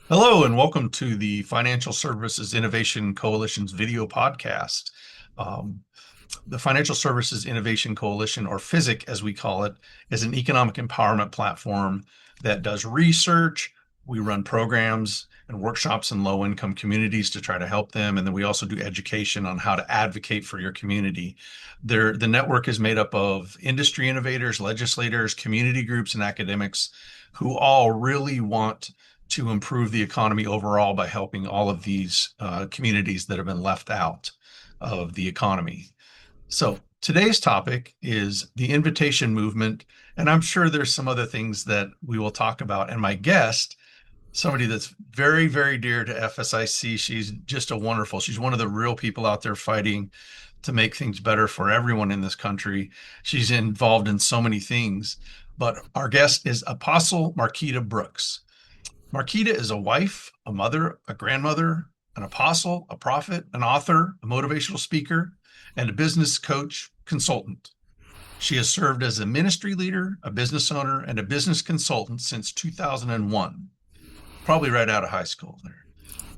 Hello, and welcome to the Financial Services Innovation Coalition's video podcast. Um, the Financial Services Innovation Coalition, or FSIC as we call it, is an economic empowerment platform that does research. We run programs and workshops in low income communities to try to help them. And then we also do education on how to advocate for your community. The network is made up of industry innovators, legislators, community groups, and academics who all really want to improve the economy overall by helping all of these communities that have been left out of the economy. So today's topic is the invitation movement, and I'm sure there's some other things that we will talk about. And my guest, somebody that's very, very dear to FSIC, she's just she's one of the real people out there fighting to make things better for everyone in this country. She's involved in so many things, but our guest is Apostle Markita Brooks. Markita is a wife, a mother, a grandmother, an apostle, a prophet, an author, a motivational speaker, and a business coach consultant. She has served as a ministry leader, a business owner, and a business consultant since 2001, probably right out of high school there.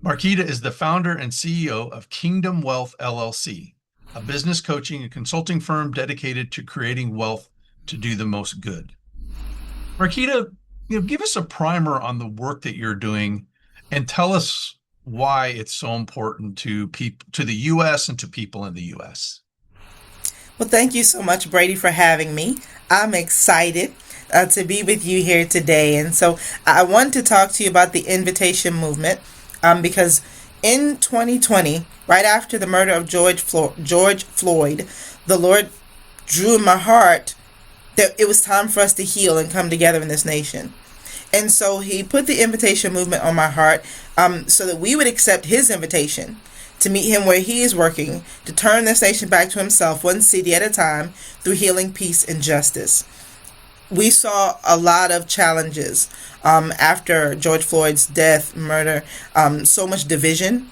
Markita is the founder and CEO of Kingdom Wealth LLC, a business coaching and consulting firm dedicated to creating wealth to do the most good. Markita, give us a primer on the work that you're doing and tell us why it's so important to people, to the U.S. and to people in the U.S. Well, thank you so much, Brady, for having me. I'm excited to be with you here today. And so I wanted to talk to you about the invitation movement because in 2020, right after the murder of George Floyd, the Lord drew in my heart that it was time for us to heal and come together in this nation. And so he put the invitation movement on my heart so that we would accept his invitation to meet him where he is working, to turn this nation back to himself, one city at a time, through healing, peace, and justice. We saw a lot of challenges after George Floyd's death, murder, so much division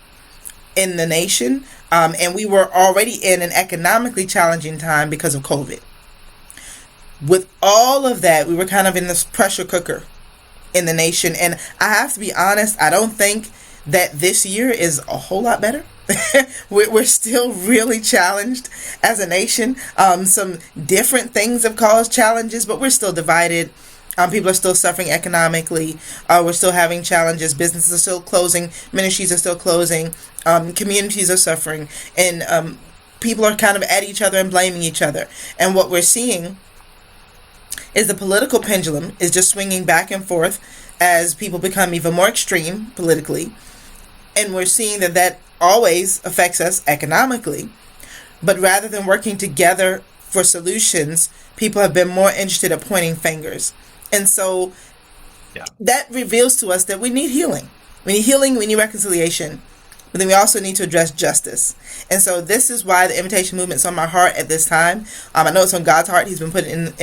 in the nation. And we were already in an economically challenging time because of COVID. With all of that, we were kind of in this pressure cooker in the nation. And I have to be honest, I don't think that this year is a whole lot better. We're still really challenged as a nation. Some different things have caused challenges, but we're still divided. People are still suffering economically. We're still having challenges. Businesses are still closing. Ministries are still closing. Communities are suffering. And people are kind of at each other and blaming each other. And what we're seeing is the political pendulum is just swinging back and forth as people become even more extreme politically. And we're seeing that always affects us economically. But rather than working together for solutions, people have been more interested at pointing fingers. And so that reveals to us that we need healing. We need healing, we need reconciliation. But then we also need to address justice. And so this is why the invitation movement's on my heart at this time. I know it's on God's heart. He's been put in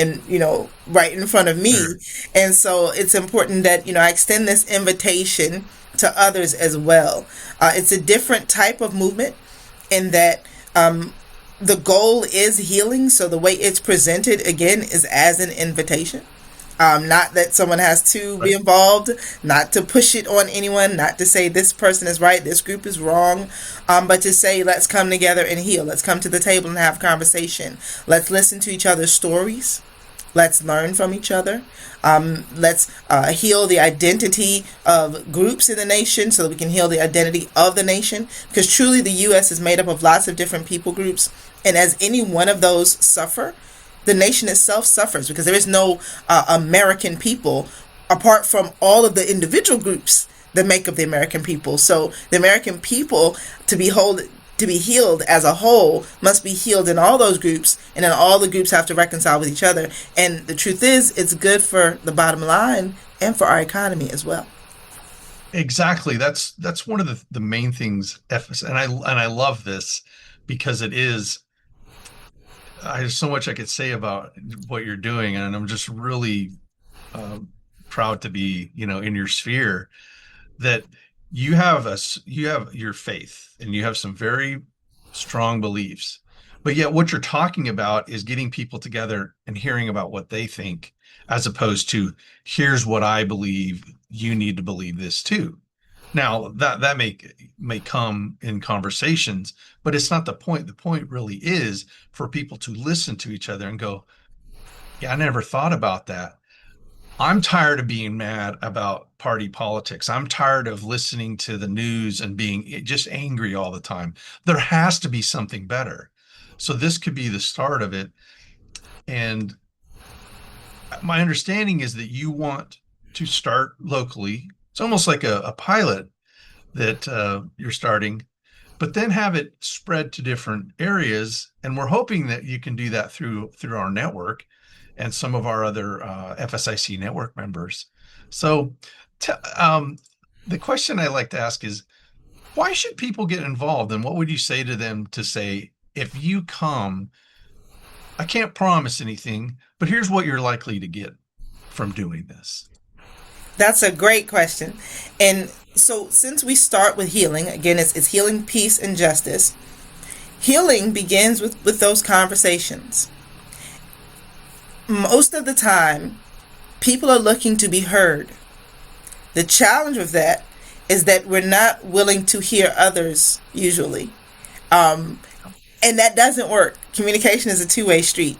right in front of me. Sure. And so it's important that, I extend this invitation to others as well. It's a different type of movement in that the goal is healing. So the way it's presented, again, is as an invitation. Not that someone has to be involved, not to push it on anyone, not to say this person is right, this group is wrong, but to say let's come together and heal. Let's come to the table and have conversation. Let's listen to each other's stories. Let's learn from each other. Let's heal the identity of groups in the nation so that we can heal the identity of the nation. Because truly the U.S. is made up of lots of different people groups. And as any one of those suffer, the nation itself suffers because there is no American people apart from all of the individual groups that make up the American people. So the American people, to be healed as a whole, must be healed in all those groups, and then all the groups have to reconcile with each other. And the truth is, it's good for the bottom line and for our economy as well. Exactly. That's one of the main things. And I love this because it is. There's so much I could say about what you're doing, and I'm just really proud to be, in your sphere. That you have your faith, and you have some very strong beliefs, but yet what you're talking about is getting people together and hearing about what they think, as opposed to here's what I believe, you need to believe this too. Now that may come in conversations, but it's not the point. The point really is for people to listen to each other and go, yeah, I never thought about that. I'm tired of being mad about party politics. I'm tired of listening to the news and being just angry all the time. There has to be something better. So this could be the start of it. And my understanding is that you want to start locally. It's almost like a pilot that you're starting, but then have it spread to different areas. And we're hoping that you can do that through our network and some of our other FSIC network members. So the question I like to ask is, why should people get involved? And what would you say to them to say, if you come, I can't promise anything, but here's what you're likely to get from doing this? That's a great question. And so, since we start with healing, again, it's healing, peace, and justice. Healing begins with those conversations. Most of the time, people are looking to be heard. The challenge with that is that we're not willing to hear others, usually. And that doesn't work. Communication is a two-way street.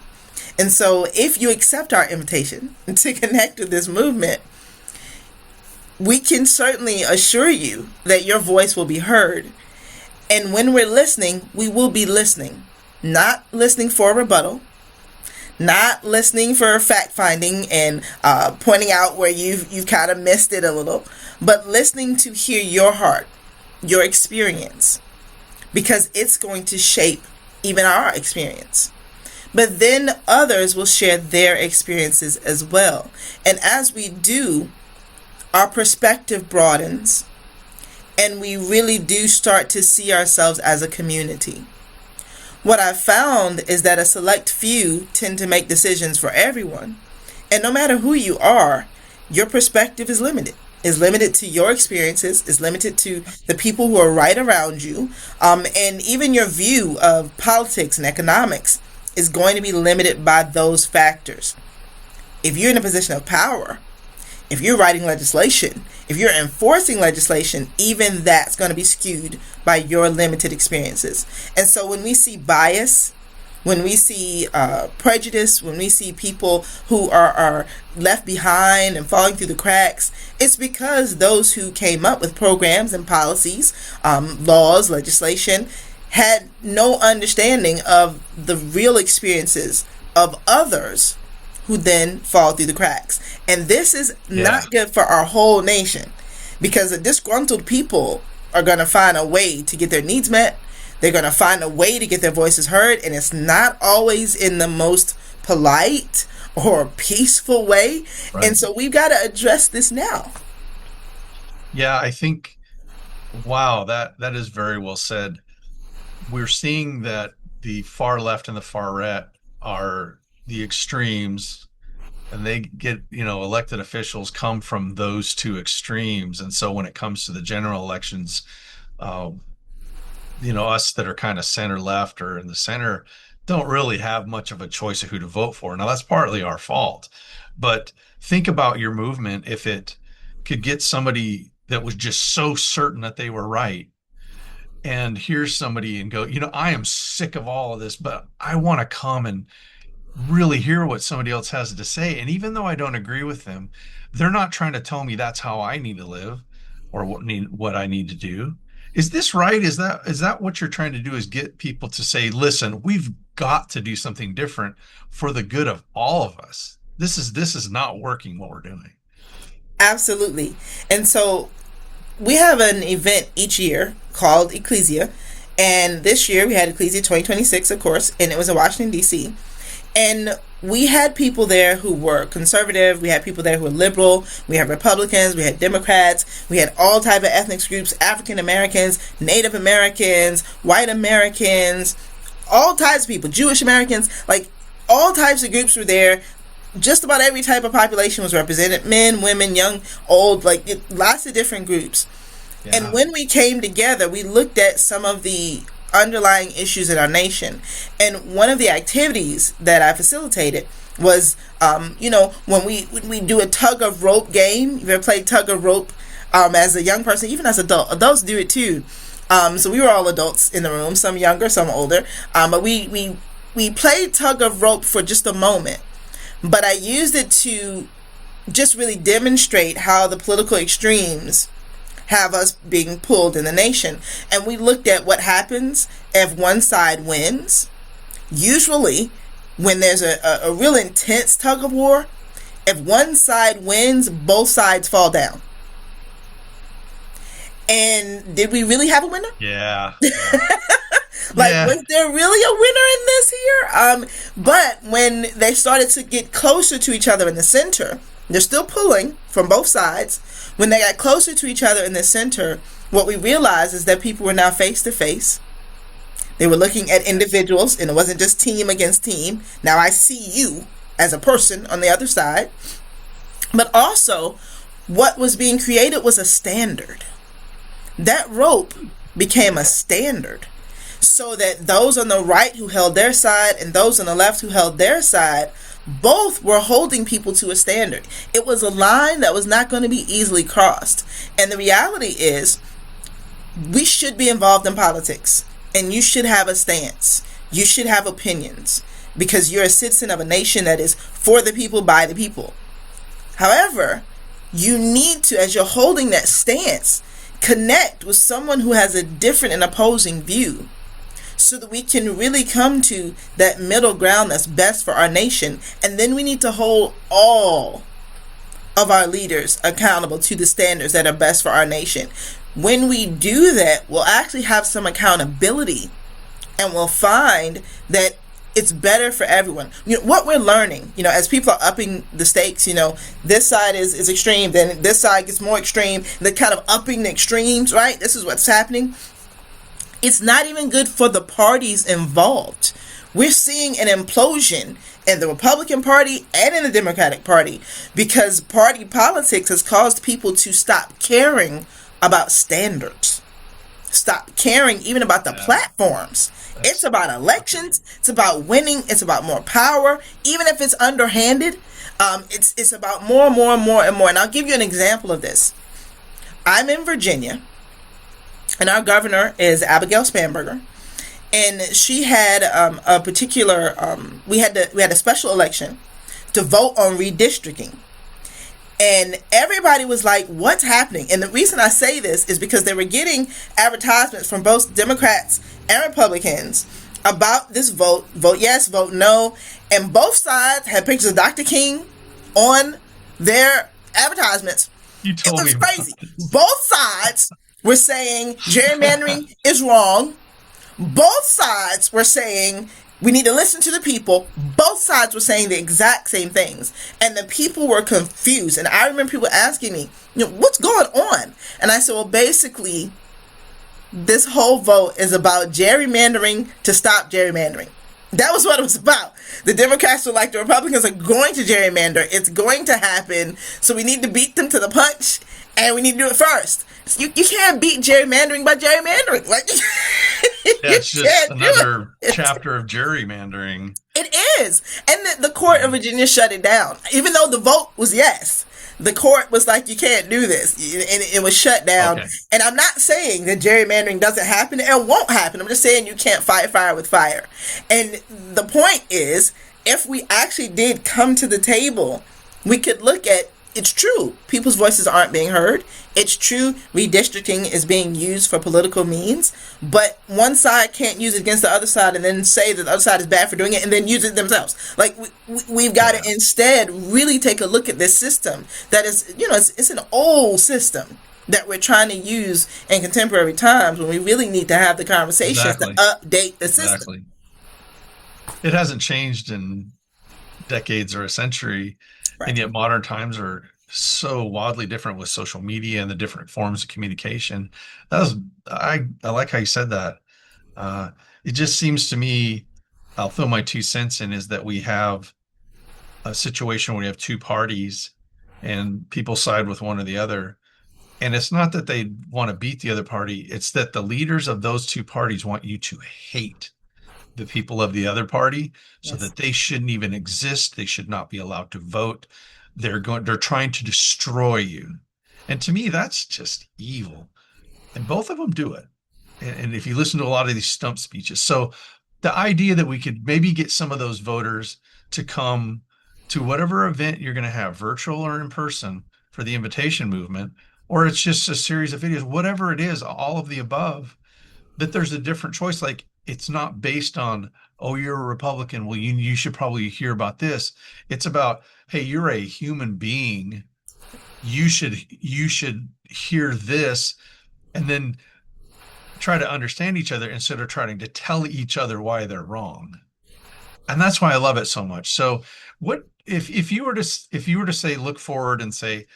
And so, if you accept our invitation to connect with this movement, we can certainly assure you that your voice will be heard. And when we're listening, we will be listening. Not listening for a rebuttal, not listening for fact finding and pointing out where you've kind of missed it a little, but listening to hear your heart, your experience, because it's going to shape even our experience. But then others will share their experiences as well. And as we do, our perspective broadens, and we really do start to see ourselves as a community. What I've found is that a select few tend to make decisions for everyone. And no matter who you are, your perspective is limited. Is limited to your experiences, is limited to the people who are right around you. And even your view of politics and economics is going to be limited by those factors. If you're in a position of power, if you're writing legislation, if you're enforcing legislation, even that's going to be skewed by your limited experiences. And so when we see bias, when we see prejudice, when we see people who are left behind and falling through the cracks, it's because those who came up with programs and policies, laws, legislation, had no understanding of the real experiences of others who then fall through the cracks. And this is not good for our whole nation, because the disgruntled people are going to find a way to get their needs met. They're going to find a way to get their voices heard, and it's not always in the most polite or peaceful way. Right. And so we've got to address this now. Yeah, I think, wow, that is very well said. We're seeing that the far left and the far right are the extremes, and they get, elected officials come from those two extremes. And so when it comes to the general elections, us that are kind of center left or in the center don't really have much of a choice of who to vote for. Now, that's partly our fault, but think about your movement. If it could get somebody that was just so certain that they were right, and here's somebody and go, I am sick of all of this, but I want to come and really hear what somebody else has to say. And even though I don't agree with them, they're not trying to tell me that's how I need to live or what I need to do. Is this right? Is that what you're trying to do, is get people to say, listen, we've got to do something different for the good of all of us. This is not working what we're doing. Absolutely. And so we have an event each year called Ecclesia. And this year we had Ecclesia 2026, of course, and it was in Washington, D.C. And we had people there who were conservative. We had people there who were liberal. We had Republicans. We had Democrats. We had all type of ethnic groups: African Americans, Native Americans, white Americans, all types of people, Jewish Americans, like all types of groups were there. Just about every type of population was represented: men, women, young, old, lots of different groups. Yeah. And when we came together, we looked at some of the underlying issues in our nation. And one of the activities that I facilitated was, when we do a tug of rope game. You've ever played tug of rope as a young person, even as adults do it too. So we were all adults in the room, some younger, some older. But we played tug of rope for just a moment. But I used it to just really demonstrate how the political extremes have us being pulled in the nation. And we looked at what happens if one side wins. Usually, when there's a real intense tug of war, if one side wins, both sides fall down. And did we really have a winner? Yeah. Yeah. Like, Yeah. was there really a winner in this here? But when they started to get closer to each other in the center, they're still pulling from both sides. When they got closer to each other in the center, what we realized is that people were now face to face. They were looking at individuals, and it wasn't just team against team. Now I see you as a person on the other side. But also, what was being created was a standard. That rope became a standard, so that those on the right who held their side and those on the left who held their side both were holding people to a standard. It was a line that was not going to be easily crossed. And the reality is, we should be involved in politics, and you should have a stance. You should have opinions, because you're a citizen of a nation that is for the people, by the people. However, you need to, as you're holding that stance, connect with someone who has a different and opposing view, so that we can really come to that middle ground that's best for our nation. And then we need to hold all of our leaders accountable to the standards that are best for our nation. When we do that, we'll actually have some accountability, and we'll find that it's better for everyone. What we're learning, as people are upping the stakes, this side is extreme, then this side gets more extreme, they're kind of upping the extremes, right? This is what's happening. It's not even good for the parties involved. We're seeing an implosion in the Republican Party and in the Democratic Party, because party politics has caused people to stop caring about standards, stop caring even about the platforms. It's about elections. It's about winning. It's about more power, even if it's underhanded. It's about more and more and more and more. And I'll give you an example of this. I'm in Virginia, and our governor is Abigail Spanberger, and she had a particular. We had a special election to vote on redistricting. And everybody was like, what's happening? And the reason I say this is because they were getting advertisements from both Democrats and Republicans about this vote yes, vote no. And both sides had pictures of Dr. King on their advertisements. You told It me was crazy. Both sides were saying gerrymandering is wrong. Both sides were saying we need to listen to the people. Both sides were saying the exact same things. And the people were confused. And I remember people asking me, what's going on? And I said, well, basically, this whole vote is about gerrymandering to stop gerrymandering. That was what it was about. The Democrats were like, the Republicans are going to gerrymander. It's going to happen. So we need to beat them to the punch. And we need to do it first. You can't beat gerrymandering by gerrymandering. Like, it's just another chapter of gerrymandering. It is. And the court of Virginia shut it down. Even though the vote was yes, the court was like, you can't do this. And it was shut down. Okay. And I'm not saying that gerrymandering doesn't happen and won't happen. I'm just saying you can't fight fire with fire. And the point is, if we actually did come to the table, we could look at, it's true, people's voices aren't being heard. It's true, redistricting is being used for political means, but one side can't use it against the other side and then say that the other side is bad for doing it and then use it themselves. Like, we've got to instead really take a look at this system that is, it's an old system that we're trying to use in contemporary times, when we really need to have the conversations to update the system. Exactly. It hasn't changed in decades or a century. Right. And yet modern times are so wildly different with social media and the different forms of communication. I like how you said that. It just seems to me, I'll throw my 2 cents in, is that we have a situation where we have two parties and people side with one or the other. And it's not that they want to beat the other party. It's that the leaders of those two parties want you to hate the people of the other party, so that they shouldn't even exist. They should not be allowed to vote. They're trying to destroy you. And to me, that's just evil. And both of them do it. And if you listen to a lot of these stump speeches, so the idea that we could maybe get some of those voters to come to whatever event you're going to have, virtual or in person, for the invitation movement, or it's just a series of videos, whatever it is, all of the above, that there's a different choice. Like it's not based on, oh, you're a Republican. Well, you should probably hear about this. It's about, hey, you're a human being. You should hear this, and then try to understand each other instead of trying to tell each other why they're wrong. And that's why I love it so much. So what if you were to say, look forward and say,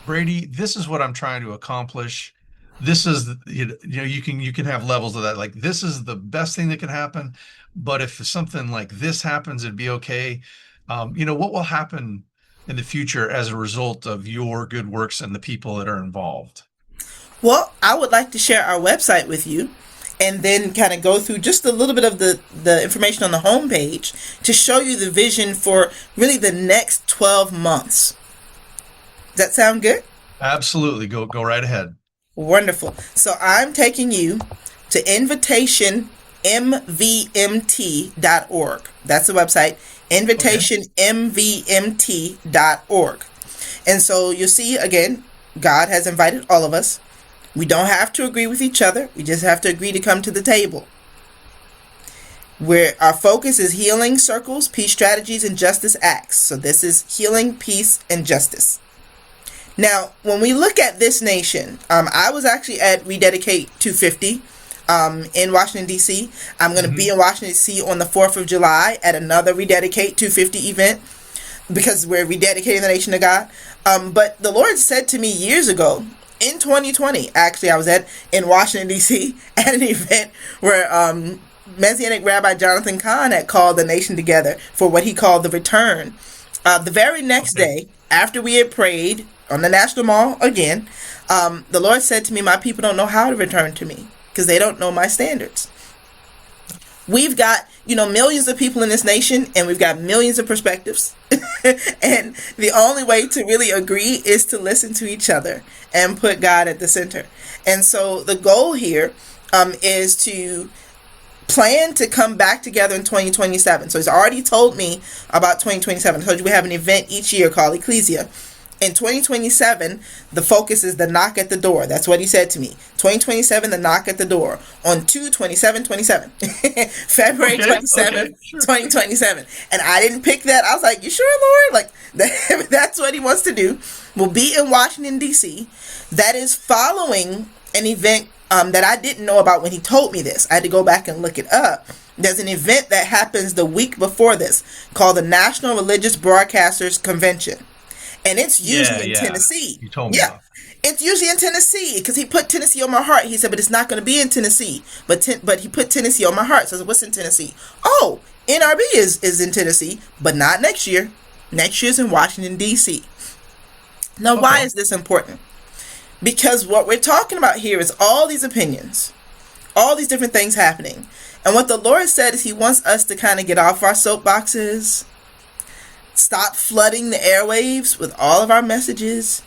Brady, this is what I'm trying to accomplish. This is, you can have levels of that. Like this is the best thing that can happen, but if something like this happens, it'd be okay. What will happen in the future as a result of your good works and the people that are involved? Well, I would like to share our website with you and then kind of go through just a little bit of the information on the homepage to show you the vision for really the next 12 months. Does that sound good? Absolutely. Go right ahead. Wonderful. So I'm taking you to invitationmvmt.org. That's the website, Okay. invitationmvmt.org. And so you'll see again, God has invited all of us. We don't have to agree with each other. We just have to agree to come to the table. Where our focus is healing circles, peace strategies, and justice acts. So this is healing, peace, and justice. Now, when we look at this nation, I was actually at Rededicate 250 in Washington, D.C. I'm going to be Hmm. in Washington, D.C. on the 4th of July at another Rededicate 250 event because we're rededicating the nation to God. But the Lord said to me years ago, in 2020, actually, I was in Washington, D.C. at an event where Messianic Rabbi Jonathan Kahn had called the nation together for what he called the return. The very next Okay. day, after we had prayed on the National Mall again, the Lord said to me, my people don't know how to return to me because they don't know my standards. We've got, millions of people in this nation and we've got millions of perspectives. And the only way to really agree is to listen to each other and put God at the center. And so the goal here is to plan to come back together in 2027. So he's already told me about 2027. I told you we have an event each year called Ecclesia. In 2027, the focus is the knock at the door. That's what he said to me. 2027, the knock at the door. On 2/27/27. February Okay. 27th, Okay. Sure. 2027. And I didn't pick that. I was like, you sure, Lord? Like, that's what he wants to do. We'll be in Washington, D.C. That is following an event that I didn't know about when he told me this. I had to go back and look it up. There's an event that happens the week before this called the National Religious Broadcasters Convention. And it's Yeah, usually in yeah. Tennessee. You told me Yeah, about. it's usually in Tennessee because he put Tennessee on my heart. He said, but it's not going to be in Tennessee. But he put Tennessee on my heart. So I said, what's in Tennessee? Oh, NRB is in Tennessee, but not next year. Next year's in Washington, D.C. Now, why Okay. is this important? Because what we're talking about here is all these opinions, all these different things happening. And what the Lord said is he wants us to kind of get off our soapboxes, stop flooding the airwaves with all of our messages,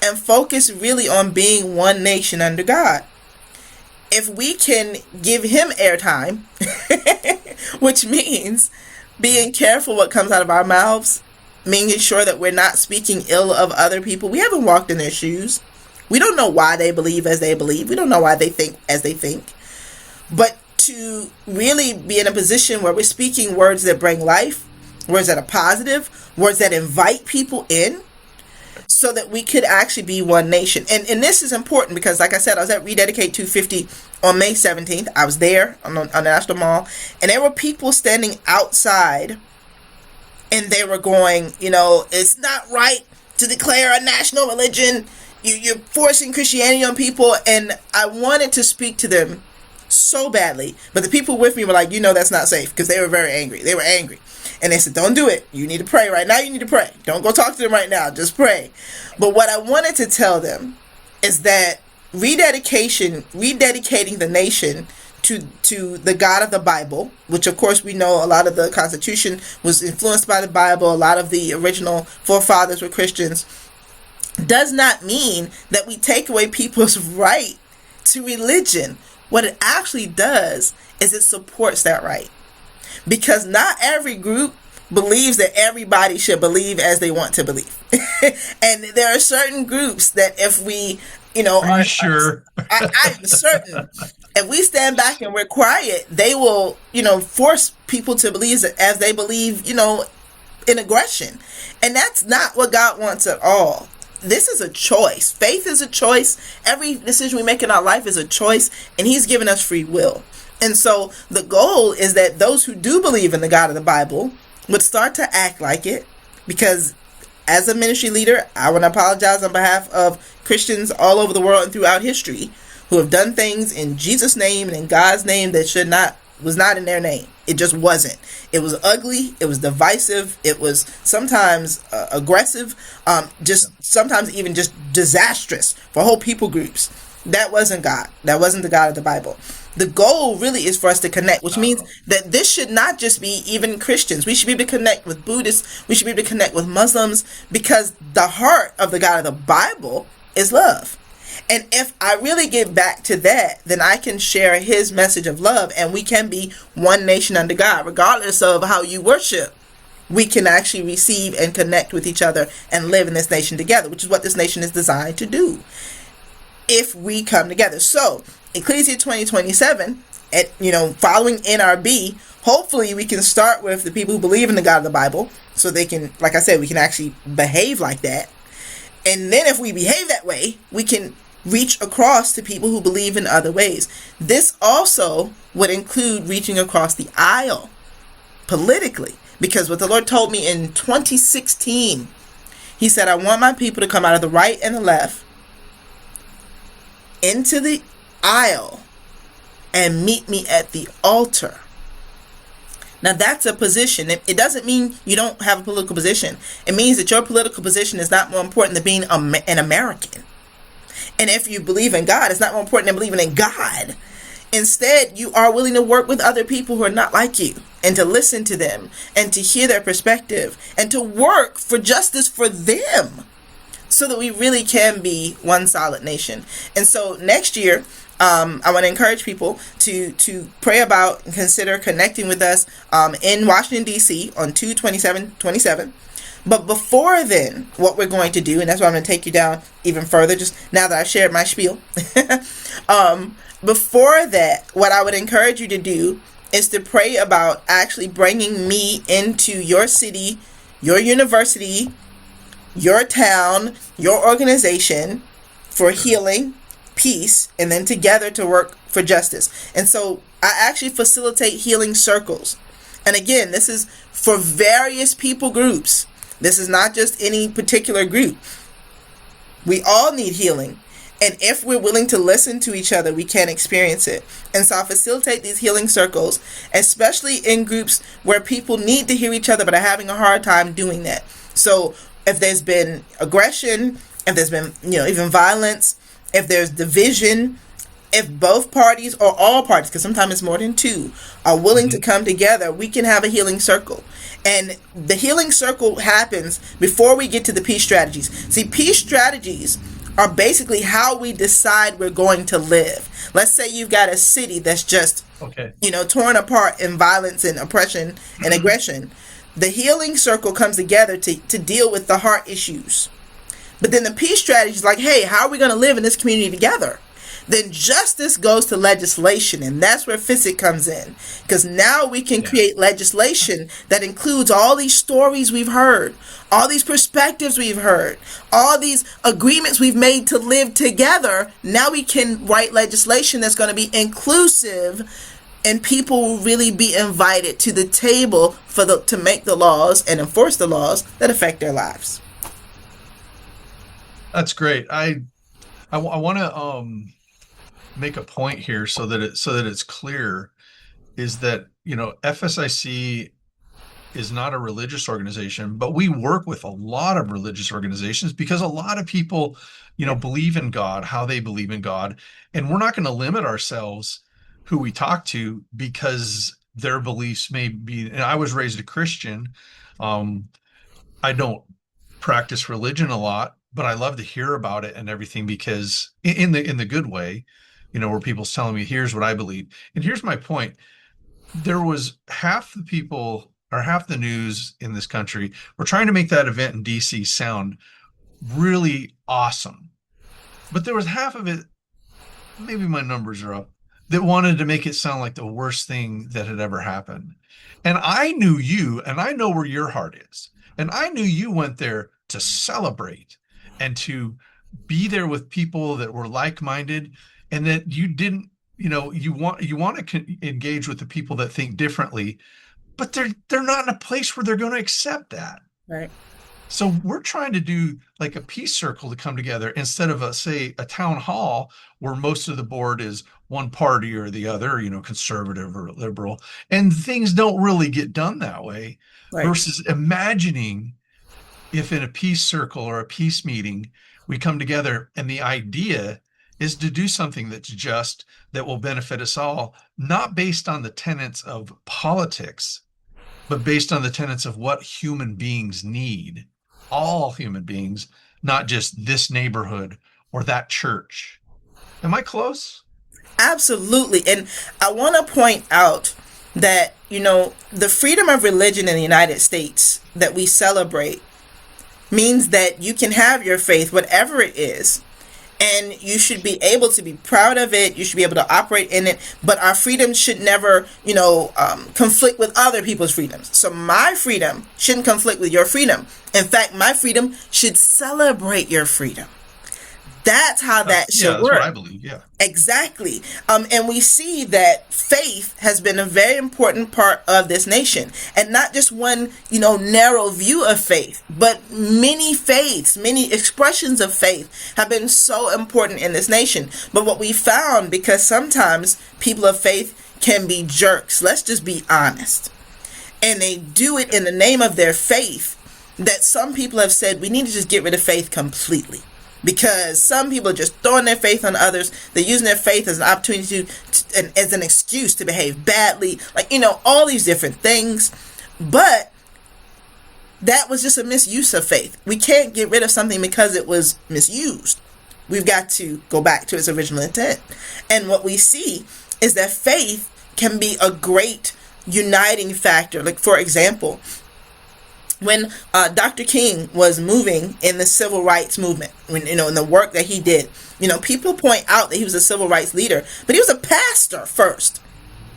and focus really on being one nation under God. If we can give him airtime, which means being careful what comes out of our mouths, making sure that we're not speaking ill of other people. We haven't walked in their shoes. We don't know why they believe as they believe. We don't know why they think as they think. But to really be in a position where we're speaking words that bring life, words that are positive, words that invite people in, so that we could actually be one nation. And this is important because, like I said, I was at Rededicate 250 on May 17th. I was there on the National Mall, and there were people standing outside, and they were going, it's not right to declare a national religion. You're forcing Christianity on people. And I wanted to speak to them so badly, but the people with me were like, that's not safe, because they were very angry. They were angry. And they said, don't do it. You need to pray right now. You need to pray. Don't go talk to them right now. Just pray. But what I wanted to tell them is that rededicating the nation to the God of the Bible, which of course we know a lot of the Constitution was influenced by the Bible. A lot of the original forefathers were Christians. does not mean that we take away people's right to religion. What it actually does is it supports that right. Because not every group believes that everybody should believe as they want to believe. And there are certain groups that if we, Are you sure? I'm certain if we stand back and we're quiet, they will, force people to believe as they believe, in aggression. And that's not what God wants at all. This is a choice. Faith is a choice. Every decision we make in our life is a choice, and He's given us free will. And so the goal is that those who do believe in the God of the Bible would start to act like it. Because as a ministry leader, I want to apologize on behalf of Christians all over the world and throughout history who have done things in Jesus' name and in God's name that was not in their name. It just wasn't. It was ugly. It was divisive. It was sometimes aggressive. Just sometimes even just disastrous for whole people groups. That wasn't God. That wasn't the God of the Bible. The goal really is for us to connect, which means that this should not just be even Christians. We should be able to connect with Buddhists. We should be able to connect with Muslims, because the heart of the God of the Bible is love. And if I really get back to that, then I can share His message of love, and we can be one nation under God, regardless of how you worship. We can actually receive and connect with each other and live in this nation together, which is what this nation is designed to do if we come together. So, Ecclesia 2027, following NRB, hopefully we can start with the people who believe in the God of the Bible, so they can, like I said, we can actually behave like that. And then if we behave that way, we can reach across to people who believe in other ways. This also would include reaching across the aisle politically, because what the Lord told me in 2016, He said, I want my people to come out of the right and the left into the aisle and meet me at the altar. Now that's a position. It doesn't mean you don't have a political position. It means that your political position is not more important than being an American. And if you believe in God, it's not more important than believing in God. Instead, you are willing to work with other people who are not like you, and to listen to them, and to hear their perspective, and to work for justice for them, so that we really can be one solid nation. And so next year, I want to encourage people to pray about and consider connecting with us in Washington, D.C. on 2/27/27. But before then, what we're going to do, and that's why I'm going to take you down even further, just now that I've shared my spiel. Before that, what I would encourage you to do is to pray about actually bringing me into your city, your university, your town, your organization, for healing, peace, and then together to work for justice. And so I actually facilitate healing circles. And again, this is for various people groups. This is not just any particular group. We all need healing. And if we're willing to listen to each other, we can experience it. And so I facilitate these healing circles, especially in groups where people need to hear each other but are having a hard time doing that. So if there's been aggression, if there's been, even violence, if there's division, if both parties or all parties, because sometimes it's more than two, are willing to come together, we can have a healing circle. And the healing circle happens before we get to the peace strategies. See, peace strategies are basically how we decide we're going to live. Let's say you've got a city that's just, torn apart in violence and oppression and aggression. The healing circle comes together to deal with the heart issues. But then the peace strategy is like, hey, how are we going to live in this community together? Then justice goes to legislation, and that's where FSIC comes in. Because now we can create legislation that includes all these stories we've heard, all these perspectives we've heard, all these agreements we've made to live together. Now we can write legislation that's going to be inclusive, and people will really be invited to the table to make the laws and enforce the laws that affect their lives. That's great. I want to make a point here so that it's clear, is that FSIC is not a religious organization, but we work with a lot of religious organizations because a lot of people believe in God, how they believe in God, and we're not going to limit ourselves who we talk to because their beliefs may be. And I was raised a Christian. I don't practice religion a lot, but I love to hear about it and everything because in the good way, where people's telling me, here's what I believe. And here's my point. There was half the people or half the news in this country were trying to make that event in DC sound really awesome. But there was half of it, maybe my numbers are up, that wanted to make it sound like the worst thing that had ever happened. And I knew you, and I know where your heart is. And I knew you went there to celebrate and to be there with people that were like-minded, and that you didn't, you want to engage with the people that think differently, but they're not in a place where they're going to accept that. Right. So we're trying to do like a peace circle to come together instead of say a town hall where most of the board is one party or the other, conservative or liberal, and things don't really get done that way. Right. Versus imagining if in a peace circle or a peace meeting, we come together and the idea is to do something that's just, that will benefit us all, not based on the tenets of politics, but based on the tenets of what human beings need. All human beings, not just this neighborhood or that church. Am I close? Absolutely. And I want to point out that, the freedom of religion in the United States that we celebrate means that you can have your faith, whatever it is, and you should be able to be proud of it. You should be able to operate in it, but our freedom should never, conflict with other people's freedoms. So my freedom shouldn't conflict with your freedom. In fact, my freedom should celebrate your freedom. That's how that should that's work. What I believe. Yeah, exactly. And we see that faith has been a very important part of this nation, and not just one, narrow view of faith, but many faiths, many expressions of faith have been so important in this nation. But what we found, because sometimes people of faith can be jerks, let's just be honest, and they do it in the name of their faith, that some people have said we need to just get rid of faith completely. Because some people are just throwing their faith on others. They're using their faith as an opportunity and as an excuse to behave badly. All these different things. But that was just a misuse of faith. We can't get rid of something because it was misused. We've got to go back to its original intent. And what we see is that faith can be a great uniting factor. Like, for example, when Dr. King was moving in the civil rights movement, in the work that he did, people point out that he was a civil rights leader, but he was a pastor first.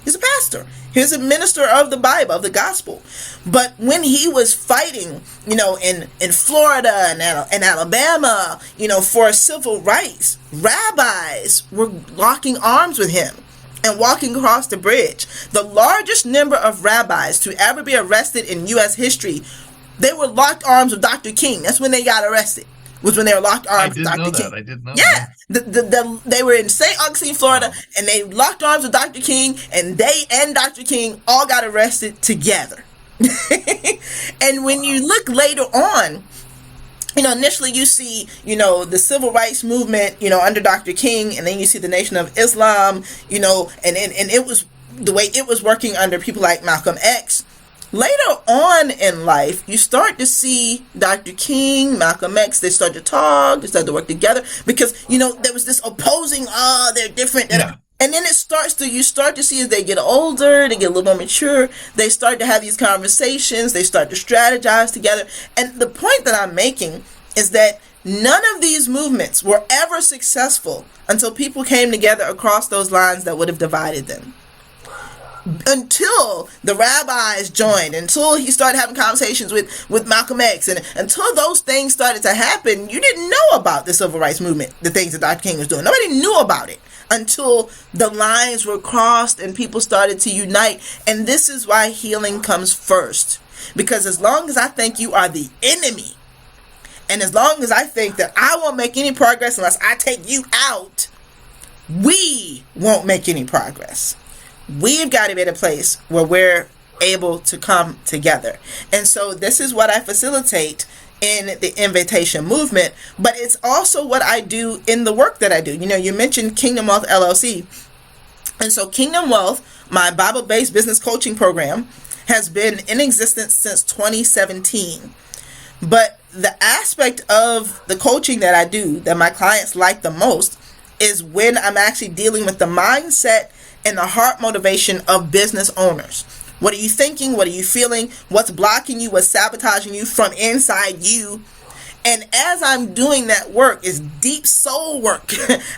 He's a pastor. He was a minister of the Bible, of the gospel. But when he was fighting, in Florida and Alabama, for civil rights, rabbis were locking arms with him and walking across the bridge. The largest number of rabbis to ever be arrested in U.S. history, they were locked arms with Dr. King. That's when they got arrested. Was when they were locked arms with Dr. King. I didn't know yeah. that. They were in St. Augustine, Florida, and they locked arms with Dr. King, and they and Dr. King all got arrested together. And when you look later on, initially you see, the civil rights movement, under Dr. King, and then you see the Nation of Islam, and it was the way it was working under people like Malcolm X. Later on in life, you start to see Dr. King, Malcolm X, they start to talk, they start to work together because, there was this opposing, they're different. Yeah. And then you start to see as they get older, they get a little more mature, they start to have these conversations, they start to strategize together. And the point that I'm making is that none of these movements were ever successful until people came together across those lines that would have divided them. Until the rabbis joined, until he started having conversations with Malcolm X, and until those things started to happen, you didn't know about the civil rights movement, the things that Dr. King was doing. Nobody knew about it until the lines were crossed and people started to unite. And this is why healing comes first. Because as long as I think you are the enemy, and as long as I think that I won't make any progress unless I take you out, we won't make any progress. We've got to be at a place where we're able to come together. And so this is what I facilitate in the invitation movement, but it's also what I do in the work that I do. You mentioned Kingdom Wealth LLC. And so Kingdom Wealth, my Bible-based business coaching program, has been in existence since 2017. But the aspect of the coaching that I do that my clients like the most is when I'm actually dealing with the mindset and the heart motivation of business owners. What are you thinking? What are you feeling? What's blocking you? What's sabotaging you from inside you? And as I'm doing that work, is deep soul work.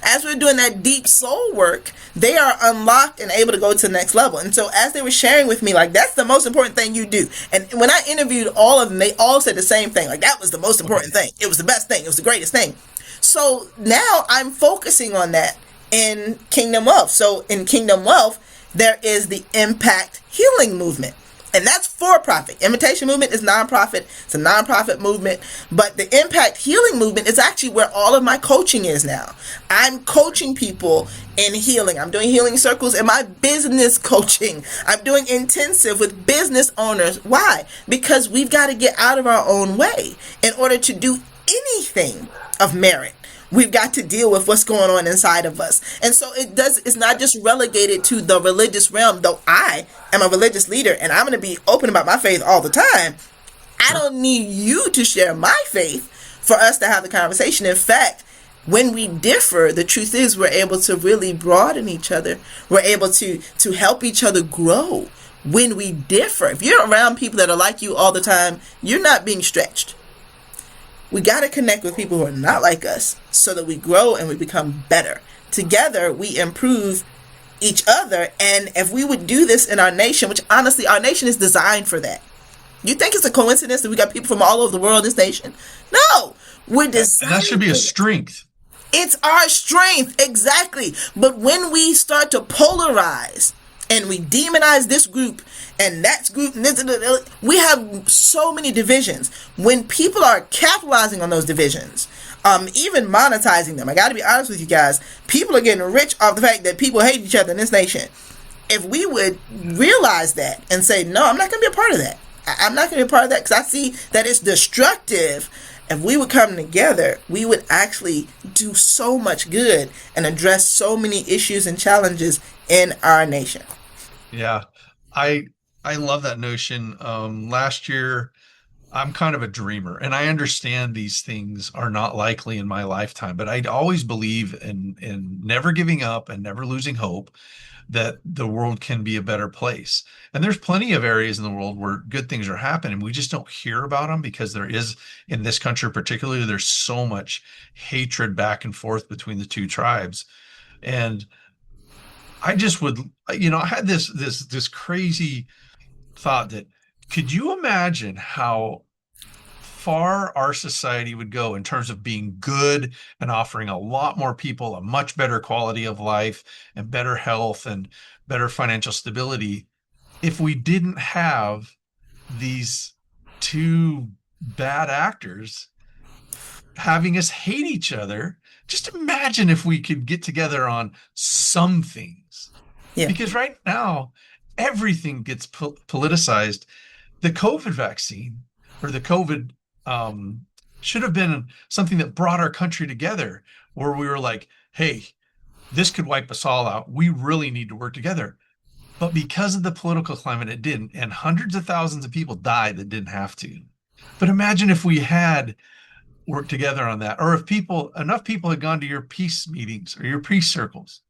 As we're doing that deep soul work, they are unlocked and able to go to the next level. And so as they were sharing with me, like, that's the most important thing you do. And when I interviewed all of them, they all said the same thing. Like, that was the most important thing. It was the best thing. It was the greatest thing. So now I'm focusing on that in Kingdom Wealth. So in Kingdom Wealth, there is the impact healing movement. And that's for profit. Invitation movement is nonprofit. It's a nonprofit movement. But the impact healing movement is actually where all of my coaching is now. I'm coaching people in healing. I'm doing healing circles in my business coaching. I'm doing intensive with business owners. Why? Because we've got to get out of our own way in order to do anything of merit. We've got to deal with what's going on inside of us. And so it's not just relegated to the religious realm, though I am a religious leader and I'm going to be open about my faith all the time. I don't need you to share my faith for us to have the conversation. In fact, when we differ, the truth is we're able to really broaden each other. We're able to help each other grow when we differ. If you're around people that are like you all the time, you're not being stretched. We got to connect with people who are not like us so that we grow and we become better. Together, we improve each other. And if we would do this in our nation, which honestly, our nation is designed for that. You think it's a coincidence that we got people from all over the world in this nation? No, we're designed. And that should be a strength. It's our strength, exactly. But when we start to polarize and we demonize this group and that group, we have so many divisions. When people are capitalizing on those divisions, even monetizing them, I got to be honest with you guys, people are getting rich off the fact that people hate each other in this nation. If we would realize that and say, no, I'm not going to be a part of that. I'm not going to be a part of that because I see that it's destructive. If we would come together, we would actually do so much good and address so many issues and challenges in our nation. Yeah, I love that notion. Last year, I'm kind of a dreamer, and I understand these things are not likely in my lifetime, but I always believe in never giving up and never losing hope that the world can be a better place. And there's plenty of areas in the world where good things are happening. We just don't hear about them because there is, in this country particularly, there's so much hatred back and forth between the two tribes. And I just would, I had this crazy thought that, could you imagine how far our society would go in terms of being good and offering a lot more people a much better quality of life and better health and better financial stability if we didn't have these two bad actors having us hate each other? Just imagine if we could get together on some things. Yeah. Because right now, everything gets politicized. The COVID vaccine or the COVID should have been something that brought our country together, where we were like, hey, this could wipe us all out. We really need to work together. But because of the political climate, it didn't. And hundreds of thousands of people died that didn't have to. But imagine if we had worked together on that, or if enough people had gone to your peace meetings or your peace circles,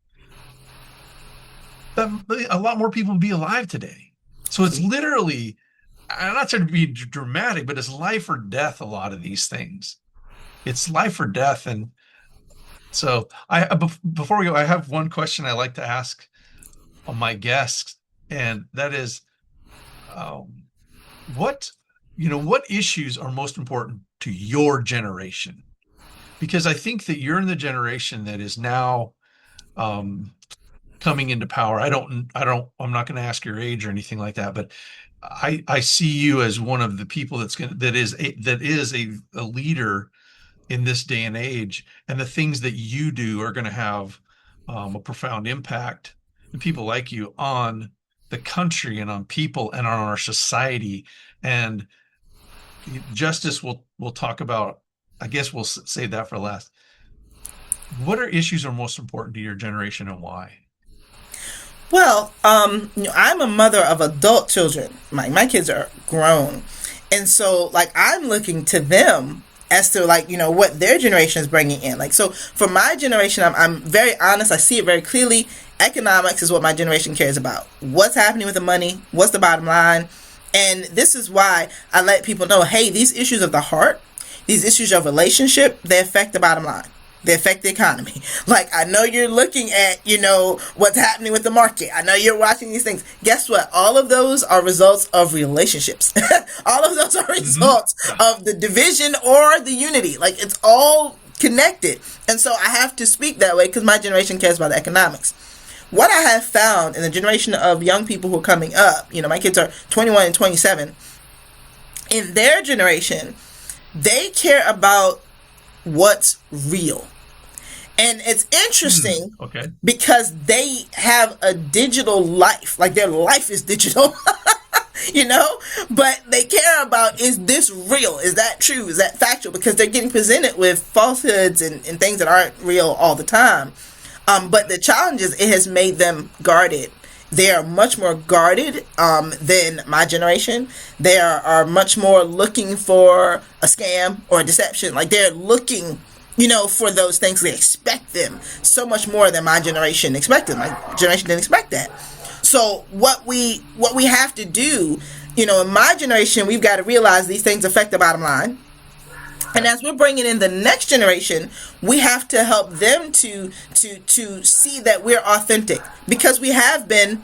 a lot more people would be alive today. So it's literally, I'm not trying to be dramatic, but it's life or death. A lot of these things, it's life or death. And so before we go, I have one question I like to ask my guests, and that is, what issues are most important to your generation? Because I think that you're in the generation that is now coming into power. I'm not going to ask your age or anything like that, but I see you as one of the people that is a leader in this day and age, and the things that you do are going to have a profound impact, and people like you, on the country and on people and on our society. And Justice, we'll talk about. I guess we'll save that for last. What issues are most important to your generation, and why? Well, I'm a mother of adult children. My kids are grown. And so, like, I'm looking to them as to, like, what their generation is bringing in. Like, so for my generation, I'm very honest. I see it very clearly. Economics is what my generation cares about. What's happening with the money? What's the bottom line? And this is why I let people know, hey, these issues of the heart, these issues of relationship, they affect the bottom line. They affect the economy. Like, I know you're looking at, what's happening with the market. I know you're watching these things. Guess what? All of those are results of relationships. All of those are results of the division or the unity. Like, it's all connected. And so I have to speak that way because my generation cares about the economics. What I have found in the generation of young people who are coming up, my kids are 21 and 27, in their generation, they care about what's real. And it's interesting because they have a digital life. Like, their life is digital, but they care about, is this real? Is that true? Is that factual? Because they're getting presented with falsehoods and things that aren't real all the time. But the challenge is it has made them guarded. They are much more guarded than my generation. They are much more looking for a scam or a deception. Like, they're looking, for those things. They expect them so much more than my generation expected. My generation didn't expect that. So what we have to do, in my generation, we've got to realize these things affect the bottom line. And as we're bringing in the next generation, we have to help them to see that we're authentic, because we have been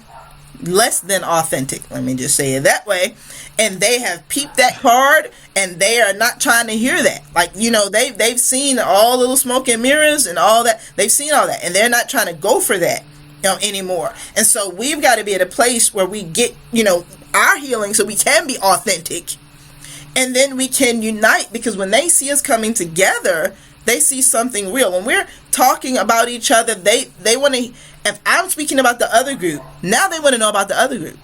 less than authentic. Let me just say it that way. And they have peeped that card, and they are not trying to hear that. Like, they've seen all the little smoke and mirrors and all that. They've seen all that, and they're not trying to go for that anymore. And so we've got to be at a place where we get, our healing so we can be authentic. And then we can unite, because when they see us coming together, they see something real. When we're talking about each other, they want to, if I'm speaking about the other group, now they want to know about the other group.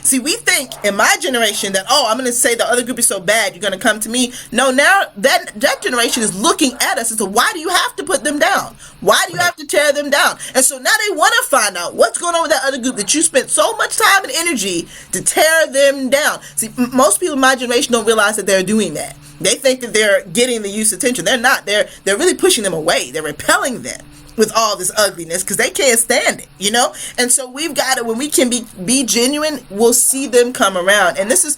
See, we think in my generation that, I'm going to say the other group is so bad, you're going to come to me. No, now that generation is looking at us and so why do you have to put them down? Why do you have to tear them down? And so now they want to find out what's going on with that other group that you spent so much time and energy to tear them down. See, most people in my generation don't realize that they're doing that. They think that they're getting the youth's attention. They're not. They're really pushing them away. They're repelling them with all this ugliness because they can't stand it, And so we've got to, when we can be genuine, we'll see them come around. And this is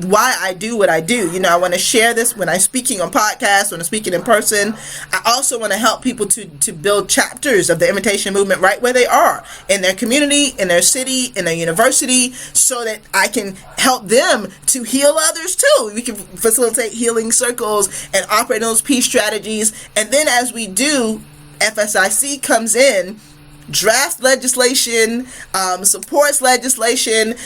why I do what I do. I want to share this when I'm speaking on podcasts, when I'm speaking in person. I also want to help people to build chapters of the Invitation Movement right where they are, in their community, in their city, in their university, so that I can help them to heal others too. We can facilitate healing circles and operate those peace strategies. And then as we do, FSIC comes in, drafts legislation, supports legislation,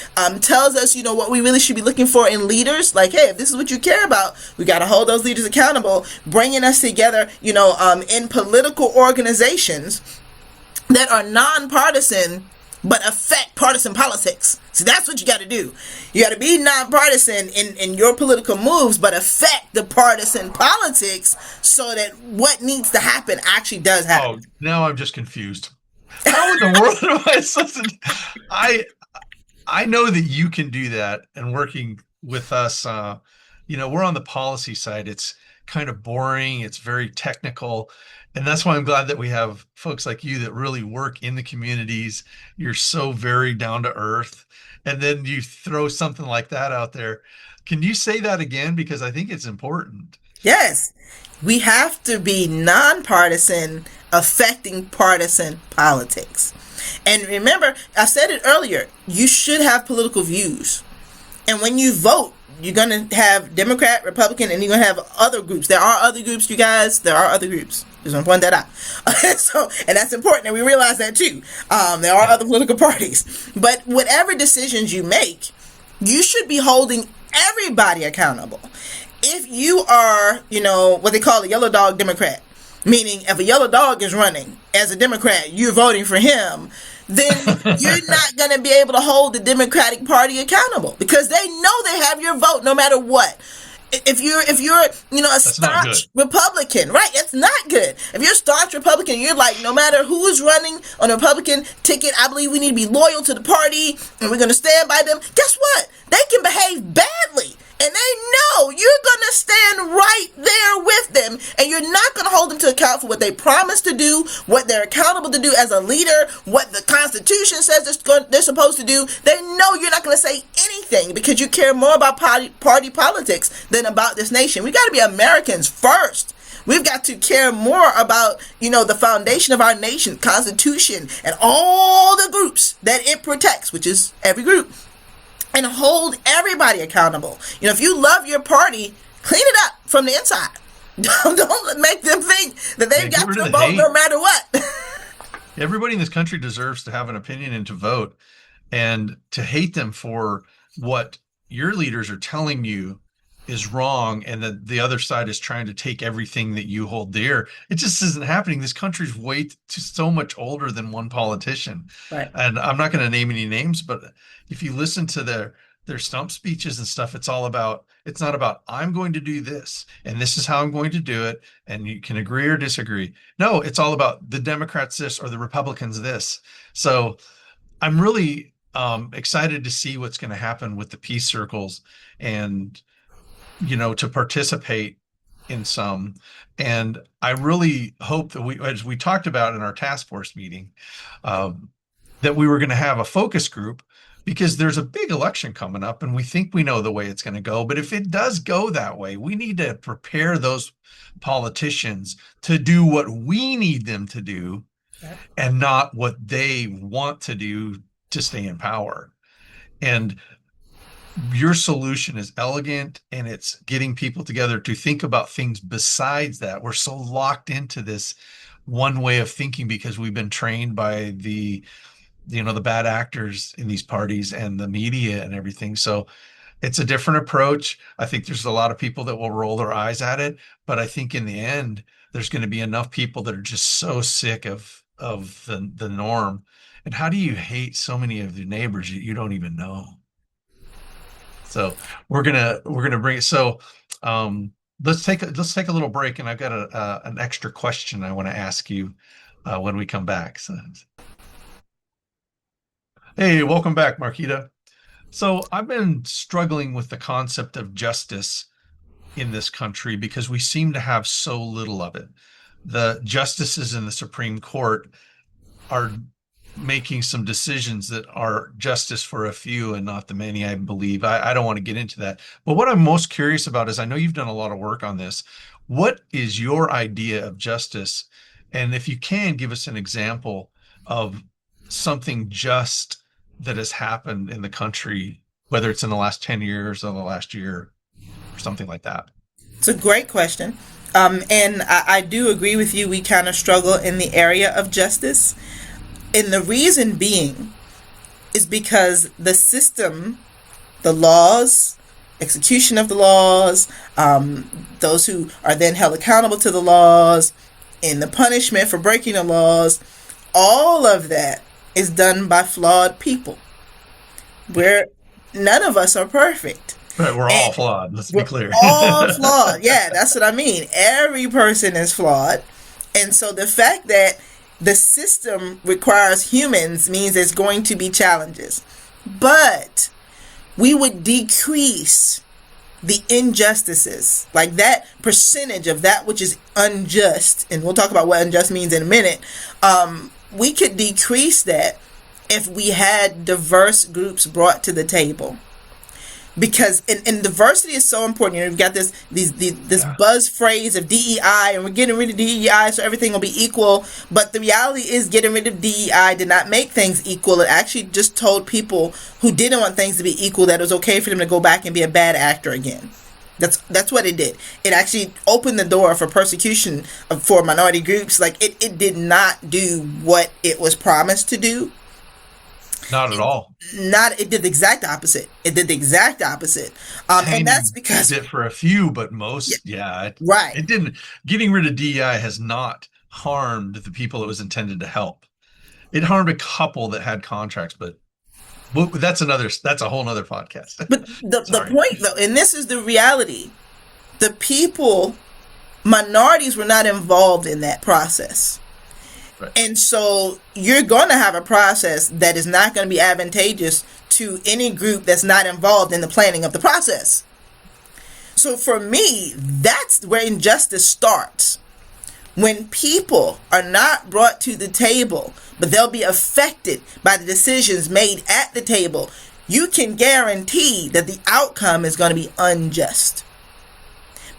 tells us, what we really should be looking for in leaders. Like, hey, if this is what you care about, we got to hold those leaders accountable, bringing us together, in political organizations that are nonpartisan but affect partisan politics. So that's what you got to do. You got to be nonpartisan in your political moves, but affect the partisan politics so that what needs to happen actually does happen. Oh, now I'm just confused. How in the world am I supposed to? I know that you can do that, and working with us, we're on the policy side. It's kind of boring. It's very technical. And that's why I'm glad that we have folks like you that really work in the communities. You're so very down to earth. And then you throw something like that out there. Can you say that again? Because I think it's important. Yes. We have to be nonpartisan, affecting partisan politics. And remember, I said it earlier, you should have political views. And when you vote, you're going to have Democrat, Republican, and you're going to have other groups. There are other groups, you guys. There are other groups. Just want to point that out. And that's important, and we realize that too. There are other political parties. But whatever decisions you make, you should be holding everybody accountable. If you are, what they call a yellow dog Democrat, meaning if a yellow dog is running as a Democrat, you're voting for him, then you're not going to be able to hold the Democratic Party accountable because they know they have your vote no matter what. If you're a staunch Republican, right? It's not good. If you're a staunch Republican, you're like, no matter who is running on a Republican ticket, I believe we need to be loyal to the party and we're going to stand by them. Guess what? They can behave badly And they know you're going to stand right there with them, and you're not going to hold them to account for what they promised to do, what they're accountable to do as a leader, what the Constitution says they're supposed to do. They know you're not going to say anything because you care more about party politics than about this nation. We got to be Americans first. We've got to care more about, the foundation of our nation, Constitution, and all the groups that it protects, which is every group, and hold everybody accountable. If you love your party, clean it up from the inside. Don't make them think that they've got to vote no matter what. Everybody in this country deserves to have an opinion and to vote, and to hate them for what your leaders are telling you is wrong, and that the other side is trying to take everything that you hold dear. It just isn't happening. This country's way so much older than one politician. Right. And I'm not going to name any names, but if you listen to their stump speeches and stuff, it's not about I'm going to do this and this is how I'm going to do it, and you can agree or disagree. No, it's all about the Democrats this or the Republicans this. So I'm really excited to see what's going to happen with the peace circles, and to participate in some. And I really hope that as we talked about in our task force meeting, that we were going to have a focus group, because there's a big election coming up and we think we know the way it's going to go. But if it does go that way, we need to prepare those politicians to do what we need them to do, and not what they want to do to stay in power. And your solution is elegant, and it's getting people together to think about things besides that. We're so locked into this one way of thinking because we've been trained by the bad actors in these parties and the media and everything. So it's a different approach. I think there's a lot of people that will roll their eyes at it, but I think in the end, there's going to be enough people that are just so sick of the norm. And how do you hate so many of your neighbors that you don't even know? So we're gonna bring it. So let's take a little break, and I've got an extra question I want to ask you when we come back. So, hey, welcome back, Markita. So I've been struggling with the concept of justice in this country because we seem to have so little of it. The justices in the Supreme Court are making some decisions that are justice for a few and not the many, I believe. I don't want to get into that. But what I'm most curious about is, I know you've done a lot of work on this. What is your idea of justice? And if you can, give us an example of something just that has happened in the country, whether it's in the last 10 years or the last year or something like that. It's a great question. And I do agree with you. We kind of struggle in the area of justice. And the reason being is because the system, the laws, execution of the laws, those who are then held accountable to the laws, and the punishment for breaking the laws, all of that is done by flawed people. None of us are perfect. Right, we're all flawed. Let's be clear. All flawed. Yeah, that's what I mean. Every person is flawed. And so the fact that the system requires humans means there's going to be challenges. But we would decrease the injustices, like that percentage of that which is unjust, and we'll talk about what unjust means in a minute. We could decrease that if we had diverse groups brought to the table. Because and diversity is so important. We've got this buzz phrase of DEI, and we're getting rid of DEI so everything will be equal. But the reality is, getting rid of DEI did not make things equal. It actually just told people who didn't want things to be equal that it was okay for them to go back and be a bad actor again. That's what it did. It actually opened the door for persecution for minority groups. Like it did not do what it was promised to do. Not at all. It did the exact opposite. It did the exact opposite. And that's because it did for a few, but most, right. It didn't. Getting rid of DEI has not harmed the people it was intended to help. It harmed a couple that had contracts, but that's a whole nother podcast. But the point though, and this is the reality, the people, minorities were not involved in that process. Right. And so you're going to have a process that is not going to be advantageous to any group that's not involved in the planning of the process. So for me, that's where injustice starts. When people are not brought to the table, but they'll be affected by the decisions made at the table, you can guarantee that the outcome is going to be unjust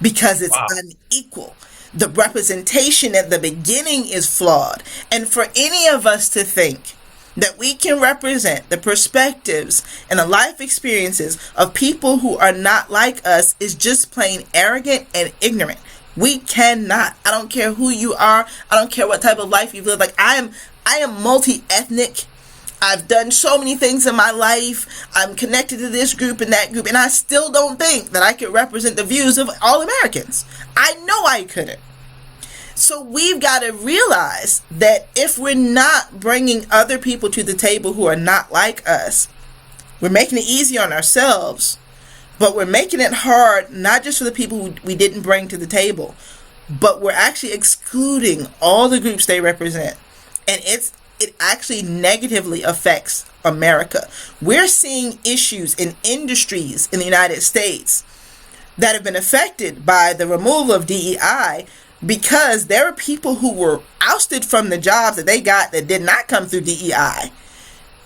because it's Wow. unequal. The representation at the beginning is flawed. And for any of us to think that we can represent the perspectives and the life experiences of people who are not like us is just plain arrogant and ignorant. We cannot. I don't care who you are. I don't care what type of life you've lived. Like I am multi-ethnic. I've done so many things in my life. I'm connected to this group and that group, and I still don't think that I could represent the views of all Americans. I know I couldn't. So we've got to realize that if we're not bringing other people to the table who are not like us, we're making it easy on ourselves, but we're making it hard not just for the people who we didn't bring to the table, but we're actually excluding all the groups they represent. And it actually negatively affects America. We're seeing issues in industries in the United States that have been affected by the removal of DEI because there are people who were ousted from the jobs that they got that did not come through DEI.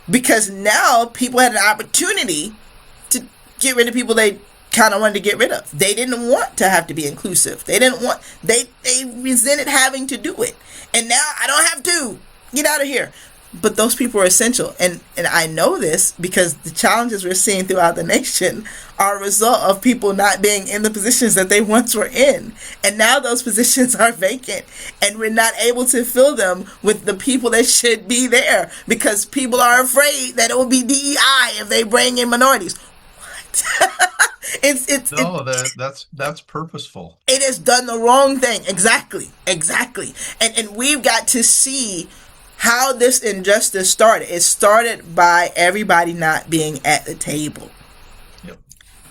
Because now people had an opportunity to get rid of people they kind of wanted to get rid of. They didn't want to have to be inclusive. They resented having to do it. And now I don't have to. Get out of here. But those people are essential. And I know this because the challenges we're seeing throughout the nation are a result of people not being in the positions that they once were in. And now those positions are vacant. And we're not able to fill them with the people that should be there because people are afraid that it will be DEI if they bring in minorities. What? That's purposeful. It has done the wrong thing. Exactly. And we've got to see how this injustice started. It started by everybody not being at the table. Yep.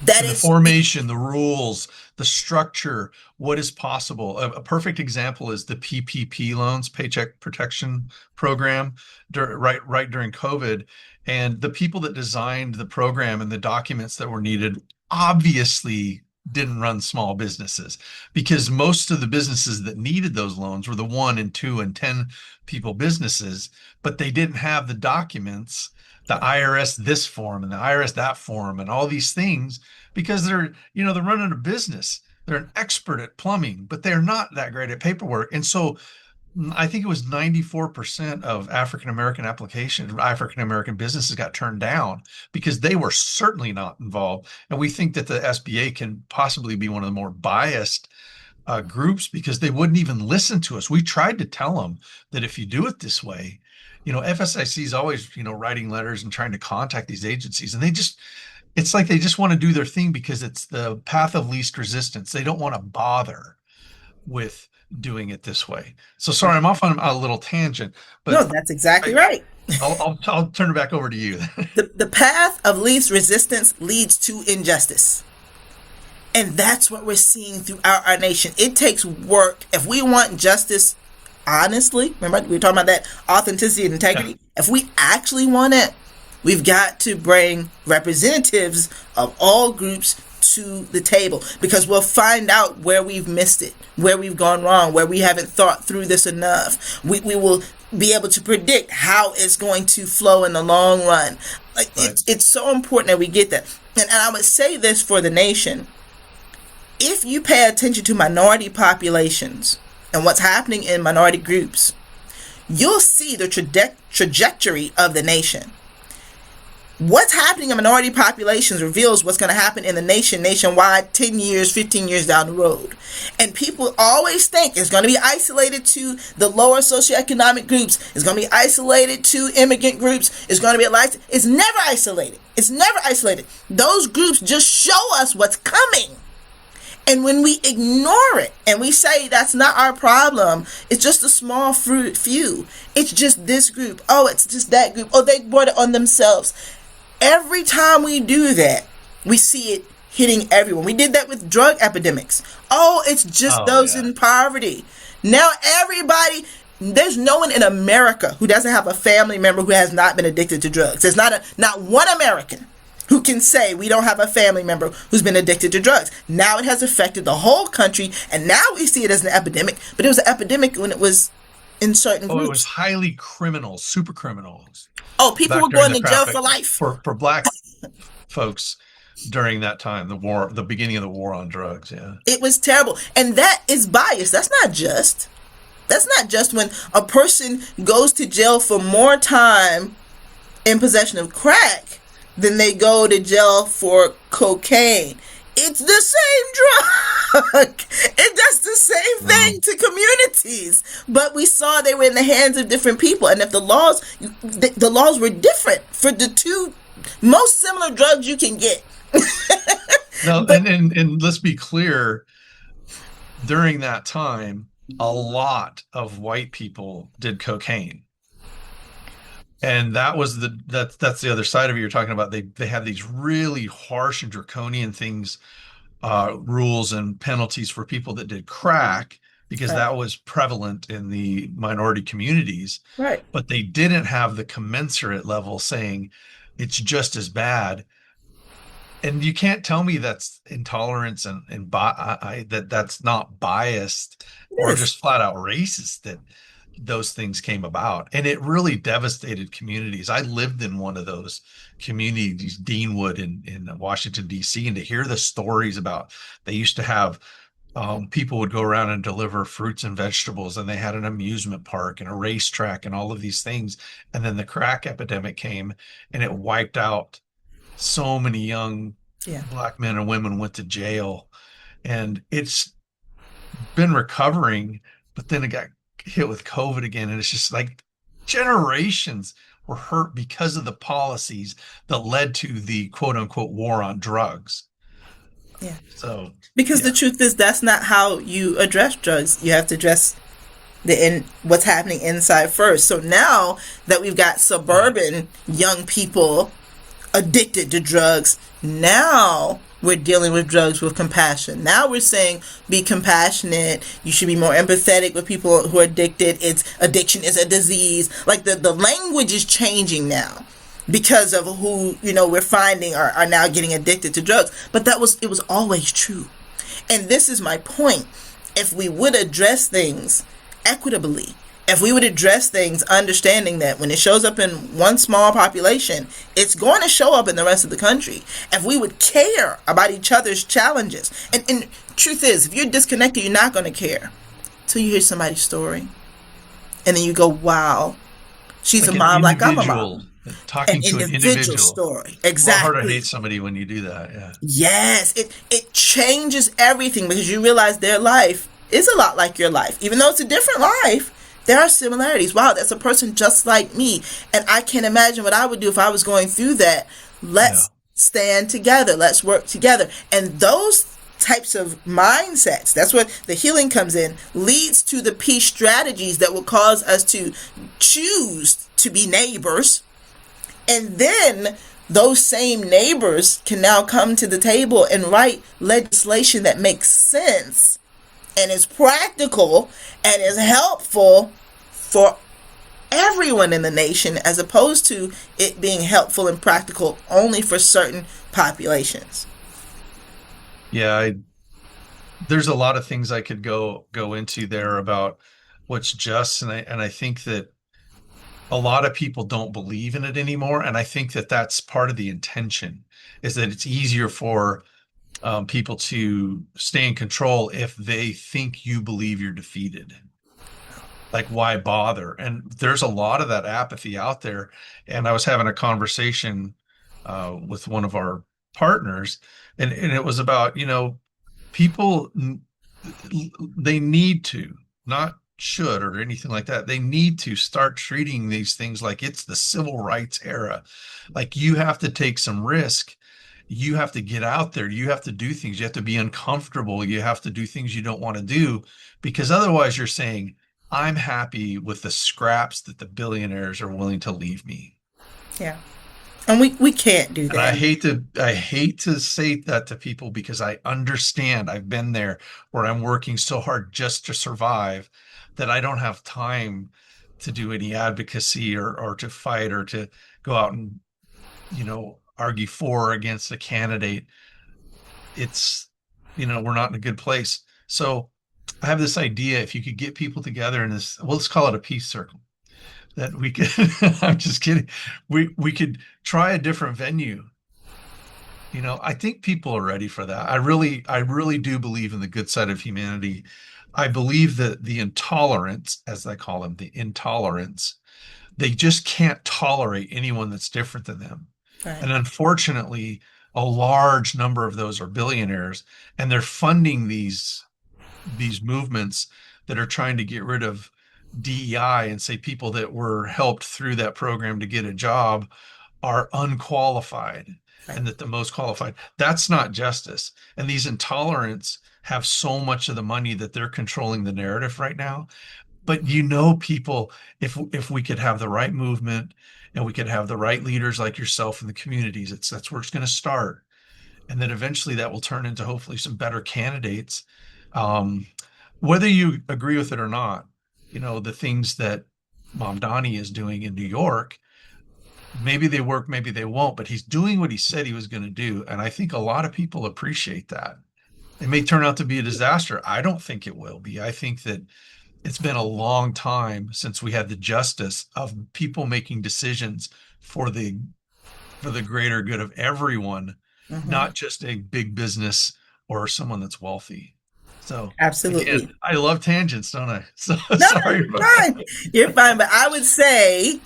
That and is the formation, the rules, the structure, what is possible. A perfect example is the PPP loans, Paycheck Protection Program, right during COVID. And the people that designed the program and the documents that were needed obviously didn't run small businesses because most of the businesses that needed those loans were the 1 and 2 and 10 people businesses, but they didn't have the documents, the IRS this form and the IRS that form and all these things because they're running a business. They're an expert at plumbing, but they're not that great at paperwork. And so I think it was 94% of African-American businesses got turned down because they were certainly not involved. And we think that the SBA can possibly be one of the more biased groups because they wouldn't even listen to us. We tried to tell them that if you do it this way, FSIC is always, writing letters and trying to contact these agencies. And it's like they just want to do their thing because it's the path of least resistance. They don't want to bother with doing it this way. So sorry, I'm off on a little tangent, but no, that's exactly right. I'll turn it back over to you. The path of least resistance leads to injustice. And that's what we're seeing throughout our nation. It takes work. If we want justice, honestly, remember we were talking about that authenticity and integrity. Yeah. If we actually want it, we've got to bring representatives of all groups to the table because we'll find out where we've missed it, where we've gone wrong, where we haven't thought through this enough. We will be able to predict how it's going to flow in the long run. Like right. It's so important that we get that. And I would say this for the nation. If you pay attention to minority populations and what's happening in minority groups, you'll see the trajectory of the nation. What's happening in minority populations reveals what's going to happen in the nation nationwide 10 years, 15 years down the road. And people always think it's going to be isolated to the lower socioeconomic groups. It's going to be isolated to immigrant groups. It's going to be it's never isolated. It's never isolated. Those groups just show us what's coming. And when we ignore it and we say that's not our problem, it's just a small few. It's just this group. Oh, it's just that group. Oh, they brought it on themselves. Every time we do that, we see it hitting everyone. We did that with drug epidemics. Oh, it's just those in poverty. Now everybody, there's no one in America who doesn't have a family member who has not been addicted to drugs. There's not one American who can say we don't have a family member who's been addicted to drugs. Now it has affected the whole country, and now we see it as an epidemic, but it was an epidemic when it was in certain Oh, it was groups. highly criminal, super criminals Oh, people back were during going the to jail traffic for life. for black folks during that time, the war, the beginning of the war on drugs. Yeah. It was terrible. And that is bias. That's not just. That's not just when a person goes to jail for more time in possession of crack than they go to jail for cocaine. It's the same drug. It does the same Well, thing to communities. But we saw they were in the hands of different people. And if the laws were different for the two most similar drugs you can get. no, But and let's be clear, during that time, a lot of white people did cocaine. And that was that's the other side of it you're talking about. They have these really harsh and draconian things, rules and penalties for people that did crack because right, that was prevalent in the minority communities, right. but they didn't have the commensurate level saying it's just as bad. And you can't tell me that's intolerance that that's not biased or Yes. just flat out racist that those things came about. And it really devastated communities. I lived in one of those communities, Deanwood in Washington, D.C., and to hear the stories about they used to have people would go around and deliver fruits and vegetables, and they had an amusement park and a racetrack and all of these things. And then the crack epidemic came and it wiped out so many young Yeah. black men and women went to jail, and it's been recovering, but then it got hit with COVID again, and it's just like generations were hurt because of the policies that led to the quote unquote war on drugs. Yeah. So Because the yeah, truth is, that's not how you address drugs. You have to address what's happening inside first. So now that we've got yeah, suburban young people addicted to drugs, now we're dealing with drugs with compassion. Now we're saying be compassionate. You should be more empathetic with people who are addicted. It's addiction is a disease. Like the language is changing now because of who we're finding are now getting addicted to drugs. But it was always true. And this is my point. If we would address things equitably, if we would address things understanding that when it shows up in one small population, it's going to show up in the rest of the country. If we would care about each other's challenges, and truth is, if you're disconnected, you're not going to care until you hear somebody's story. And then you go, wow, she's a like an mom like I'm a individual mom. An talking to an individual individual. story. It's a lot harder to Exactly. hate somebody when you do that. Yeah, Yes, it changes everything because you realize their life is a lot like your life. Even though it's a different life, there are similarities. Wow, that's a person just like me. And I can imagine what I would do if I was going through that. yeah, Let's stand together. Let's work together. And those types of mindsets, that's where the healing comes in, leads to the peace strategies that will cause us to choose to be neighbors, and then those same neighbors can now come to the table and write legislation that makes sense and is practical and is helpful for everyone in the nation, as opposed to it being helpful and practical only for certain populations. yeah. There's a lot of things I could go into there about what's just, and I think that a lot of people don't believe in it anymore, and I think that that's part of the intention is that it's easier for people to stay in control if they think you believe you're defeated. Like, why bother? And there's a lot of that apathy out there. And I was having a conversation with one of our partners, and it was about, people, they need to, not should or anything like that. They need to start treating these things like it's the civil rights era. Like, you have to take some risk. You have to get out there. You have to do things. You have to be uncomfortable. You have to do things you don't want to do, because otherwise you're saying, I'm happy with the scraps that the billionaires are willing to leave me. Yeah. And we can't do And that. I hate to say that to people because I understand. I've been there where I'm working so hard just to survive that I don't have time to do any advocacy or to fight or to go out and, argue for or against a candidate, it's, we're not in a good place. So I have this idea, if you could get people together in this, well, let's call it a peace circle, that we could, I'm just kidding. We could try a different venue. I think people are ready for that. I really do believe in the good side of humanity. I believe that the intolerance, as I call them, the intolerance, they just can't tolerate anyone that's different than them. Right. And unfortunately, a large number of those are billionaires, and they're funding these movements that are trying to get rid of DEI and say people that were helped through that program to get a job are unqualified, Right. and that the most qualified, that's not justice. And these intolerants have so much of the money that they're controlling the narrative right now. But people, if we could have the right movement and we could have the right leaders like yourself in the communities, that's where it's going to start. And then eventually that will turn into hopefully some better candidates. Um, Whether you agree with it or not, the things that Mom Donnie is doing in New York, maybe they work, maybe they won't, but he's doing what he said he was going to do. And I think a lot of people appreciate that. It may turn out to be a disaster. I don't think it will be. I think that it's been a long time since we had the justice of people making decisions for the greater good of everyone, Hmm. not just a big business or someone that's wealthy. So again, Absolutely. I love tangents, don't I? So No, sorry you're about that. fine. You're fine. But I would say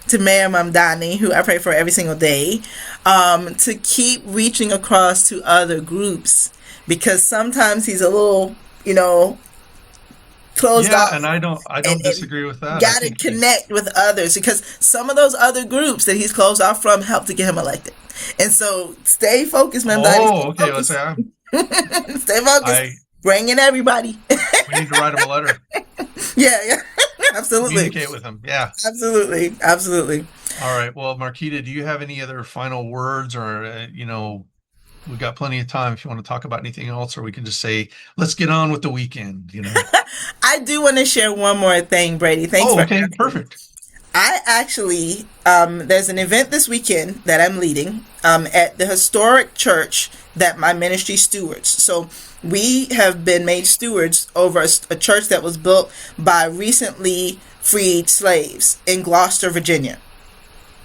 to Mayor Mamdani, who I pray for every single day, to keep reaching across to other groups because sometimes he's a little, closed Yeah, off and I don't and disagree with that. I got to think he's connect with others because some of those other groups that he's closed off from helped to get him elected. And so stay focused, Mamdani. Stay oh, okay. Let's say focused. Stay focused. I Bring in everybody. we need to write him a letter, Yeah, yeah. Absolutely. communicate with him. Yeah. Absolutely. Absolutely. All right. Well, Marquita, do you have any other final words, or we've got plenty of time if you want to talk about anything else, or we can just say, let's get on with the weekend. I do want to share one more thing, Brady. Thanks Oh, for okay. asking. Perfect. I actually, there's an event this weekend that I'm leading at the historic church that my ministry stewards. So we have been made stewards over a church that was built by recently freed slaves in Gloucester, Virginia.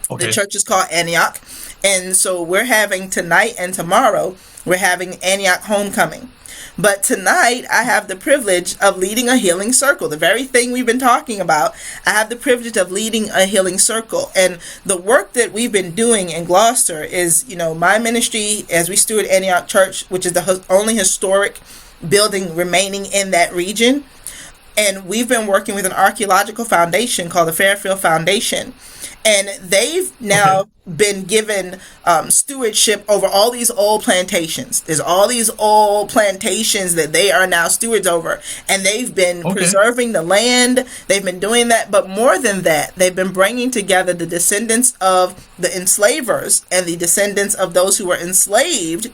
The Okay. church is called Antioch. And so we're having tonight and tomorrow, we're having Antioch homecoming. But tonight, I have the privilege of leading a healing circle. The very thing we've been talking about, I have the privilege of leading a healing circle. And the work that we've been doing in Gloucester is, my ministry as we steward Antioch Church, which is the only historic building remaining in that region. And we've been working with an archaeological foundation called the Fairfield Foundation. And they've Okay. now been given stewardship over all these old plantations. There's all these old plantations that they are now stewards over. And they've been Okay. preserving the land. They've been doing that. But more than that, they've been bringing together the descendants of the enslavers and the descendants of those who were enslaved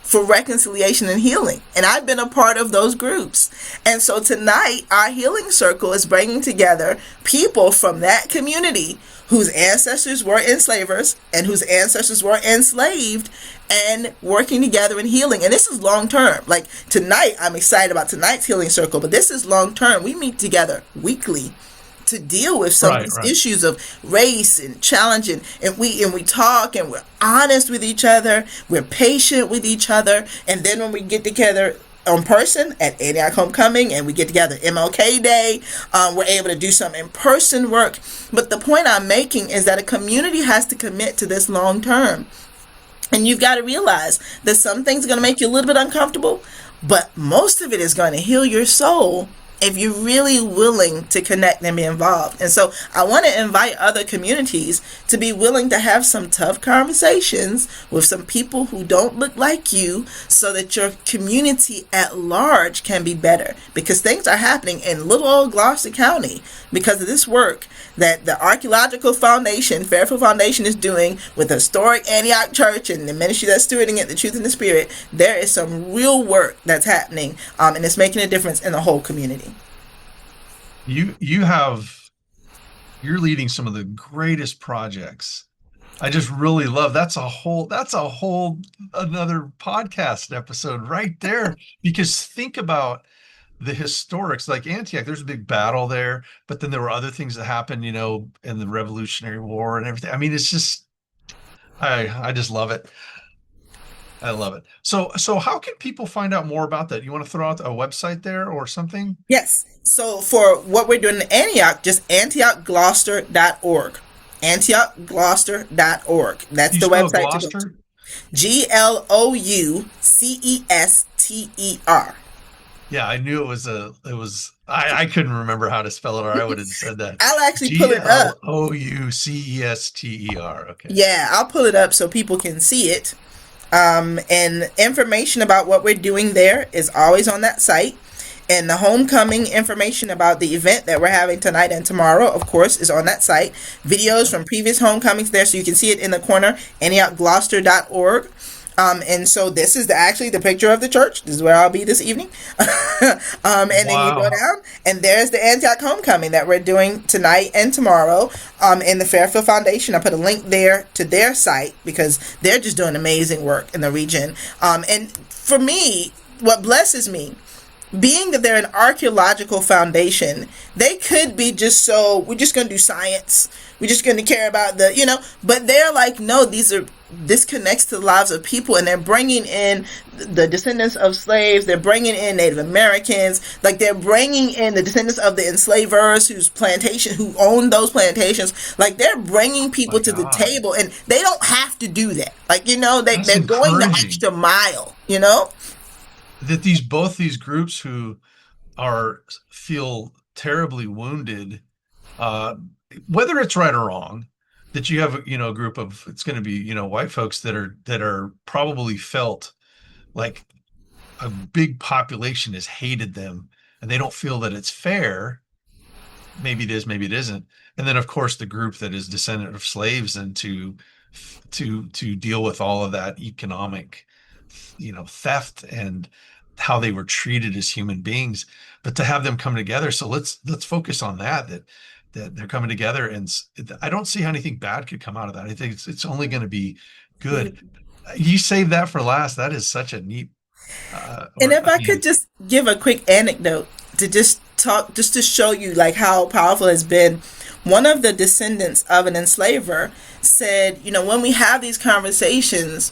for reconciliation and healing. And I've been a part of those groups. And so tonight, our healing circle is bringing together people from that community whose ancestors were enslavers and whose ancestors were enslaved and working together in healing. And this is long term. Like tonight, I'm excited about tonight's healing circle, but this is long term. We meet together weekly to deal with some of Right. these Right. issues of race and challenging, and we talk and we're honest with each other, we're patient with each other, and then when we get together in person at Antioch Homecoming and we get together MLK Day, we're able to do some in-person work. But the point I'm making is that a community has to commit to this long term. And you've got to realize that some things are going to make you a little bit uncomfortable, but most of it is going to heal your soul if you're really willing to connect and be involved. And so I want to invite other communities to be willing to have some tough conversations with some people who don't look like you so that your community at large can be better. Because things are happening in little old Gloucester County because of this work that the Archaeological Foundation, Fairfield Foundation, is doing with the historic Antioch Church and the ministry that's stewarding it, the Truth and the Spirit. There is some real work that's happening, and it's making a difference in the whole community. You have you're leading some of the greatest projects I just really love that's a whole another podcast episode right there. Because think about the historics, like Antioch, there's a big battle there, but then there were other things that happened, in the Revolutionary War and everything. I mean, it's just I just love it. I love it. So how can people find out more about that? You want to throw out a website there or something? Yes. So for what we're doing in Antioch, just antiochgloucester.org. Antiochgloucester.org. Do That's you the spell website to go to. Gloucester? Gloucester. Yeah, I knew I couldn't remember how to spell it or I would have said that. I'll actually pull G it L up. O U C E S T E R. Okay. Yeah, I'll pull it up so people can see it. And information about what we're doing there is always on that site. And the homecoming information about the event that we're having tonight and tomorrow, of course, is on that site. Videos from previous homecomings there, so you can see it in the corner, antiochgloucester.org. And so this is actually the picture of the church. This is where I'll be this evening. And then you go Wow. down, and there's the Antioch homecoming that we're doing tonight and tomorrow. In the Fairfield Foundation, I put a link there to their site because they're just doing amazing work in the region. And for me, what blesses me, being that they're an archaeological foundation, they could be just so we're just going to do science. We're just going to care about but they're like, no, this connects to the lives of people, and they're bringing in the descendants of slaves. They're bringing in Native Americans, like they're bringing in the descendants of the enslavers who owned those plantations. Like they're bringing My people to the God. table, and they don't have to do that. Like That's they're going the encouraging extra mile. You know. that both these groups who are feel terribly wounded, uh, whether it's right or wrong, that you have, a group of, it's going to be, white folks that are probably felt like a big population has hated them and they don't feel that it's fair. Maybe it is, maybe it isn't. And then of course the group that is descendant of slaves, and to deal with all of that economic, theft and how they were treated as human beings, but to have them come together. So let's focus on that they're coming together, and I don't see how anything bad could come out of that. I think it's only going to be good. You saved that for last. That is such a neat, And or if I I could mean, just give a quick anecdote to just talk, just to show you like how powerful it's been. One of the descendants of an enslaver said, when we have these conversations,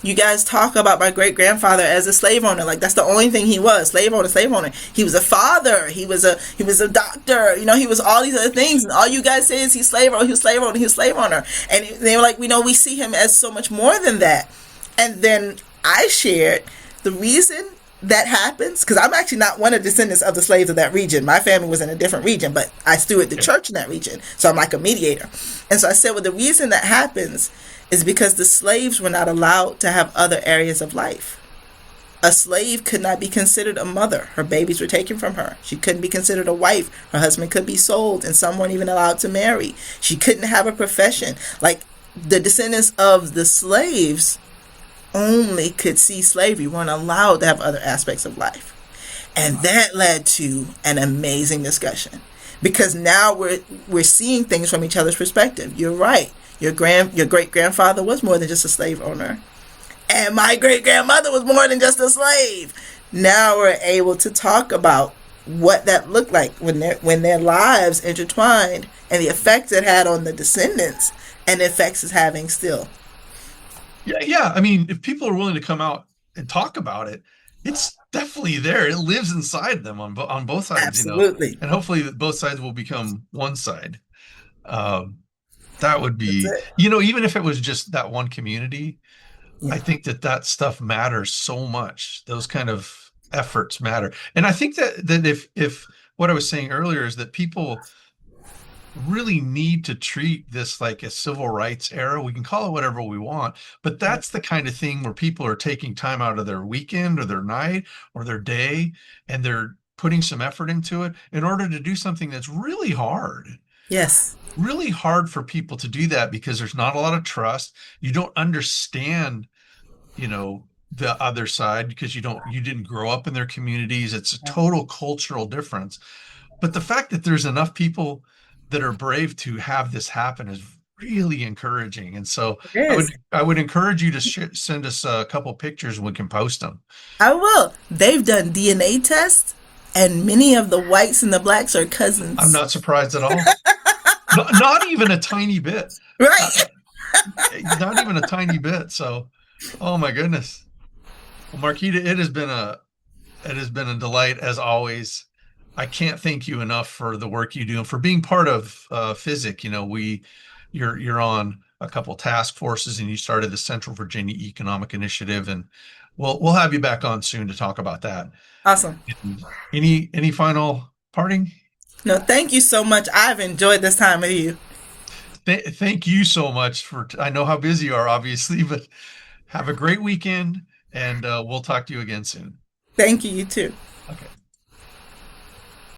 you guys talk about my great grandfather as a slave owner. Like that's the only thing he was, slave owner, slave owner. He was a father. He was a doctor. He was all these other things. And all you guys say is he's slave owner. He was slave owner. He was slave owner. And they were like, we see him as so much more than that. And then I shared the reason that happens, because I'm actually not one of the descendants of the slaves of that region. My family was in a different region, but I steward the yeah, church in that region. So I'm like a mediator. And so I said, well, the reason that happens is because the slaves were not allowed to have other areas of life. A slave could not be considered a mother. Her babies were taken from her. She couldn't be considered a wife. Her husband could be sold, and some weren't even allowed to marry. She couldn't have a profession. Like the descendants of the slaves only could see slavery, weren't allowed to have other aspects of life. And wow, that led to an amazing discussion because now we're seeing things from each other's perspective. You're right. Your great grandfather was more than just a slave owner, and my great grandmother was more than just a slave. Now we're able to talk about what that looked like when their lives intertwined and the effects it had on the descendants and the effects it's having still. yeah, yeah. I mean, if people are willing to come out and talk about it, it's definitely there. It lives inside them on both sides, Absolutely. and hopefully both sides will become one side. Um, that would That's be, it. even if it was just that one community, Yeah. I think that stuff matters so much. Those kind of efforts matter. And I think that if what I was saying earlier is that people really need to treat this like a civil rights era. We can call it whatever we want, but Yeah. that's the kind of thing where people are taking time out of their weekend or their night or their day, and they're putting some effort into it in order to do something that's Yes. really hard for people to do that because there's not a lot of trust. You don't understand, the other side because you didn't grow up in their communities. It's a total cultural difference. But the fact that there's enough people that are brave to have this happen is really encouraging. And so It is. I would encourage you to send us a couple pictures and we can post them. I will. They've done DNA tests, and many of the whites and the blacks are I'm cousins. not surprised at all. Not even a tiny bit. Uh, Right. Not even a tiny bit. So, oh my goodness. Well, Marquita, it has been a delight as always. I can't thank you enough for the work you do and for being part of FSIC. You know, you're on a couple task forces and you started the Central Virginia Economic Initiative, and we'll have you back on soon to talk about that. Awesome. And any final parting? No, thank you so much. I've enjoyed this time with you. Thank you so much for. I know how busy you are, obviously, but have a great weekend, and we'll talk to you again soon. Thank you, you too. Okay.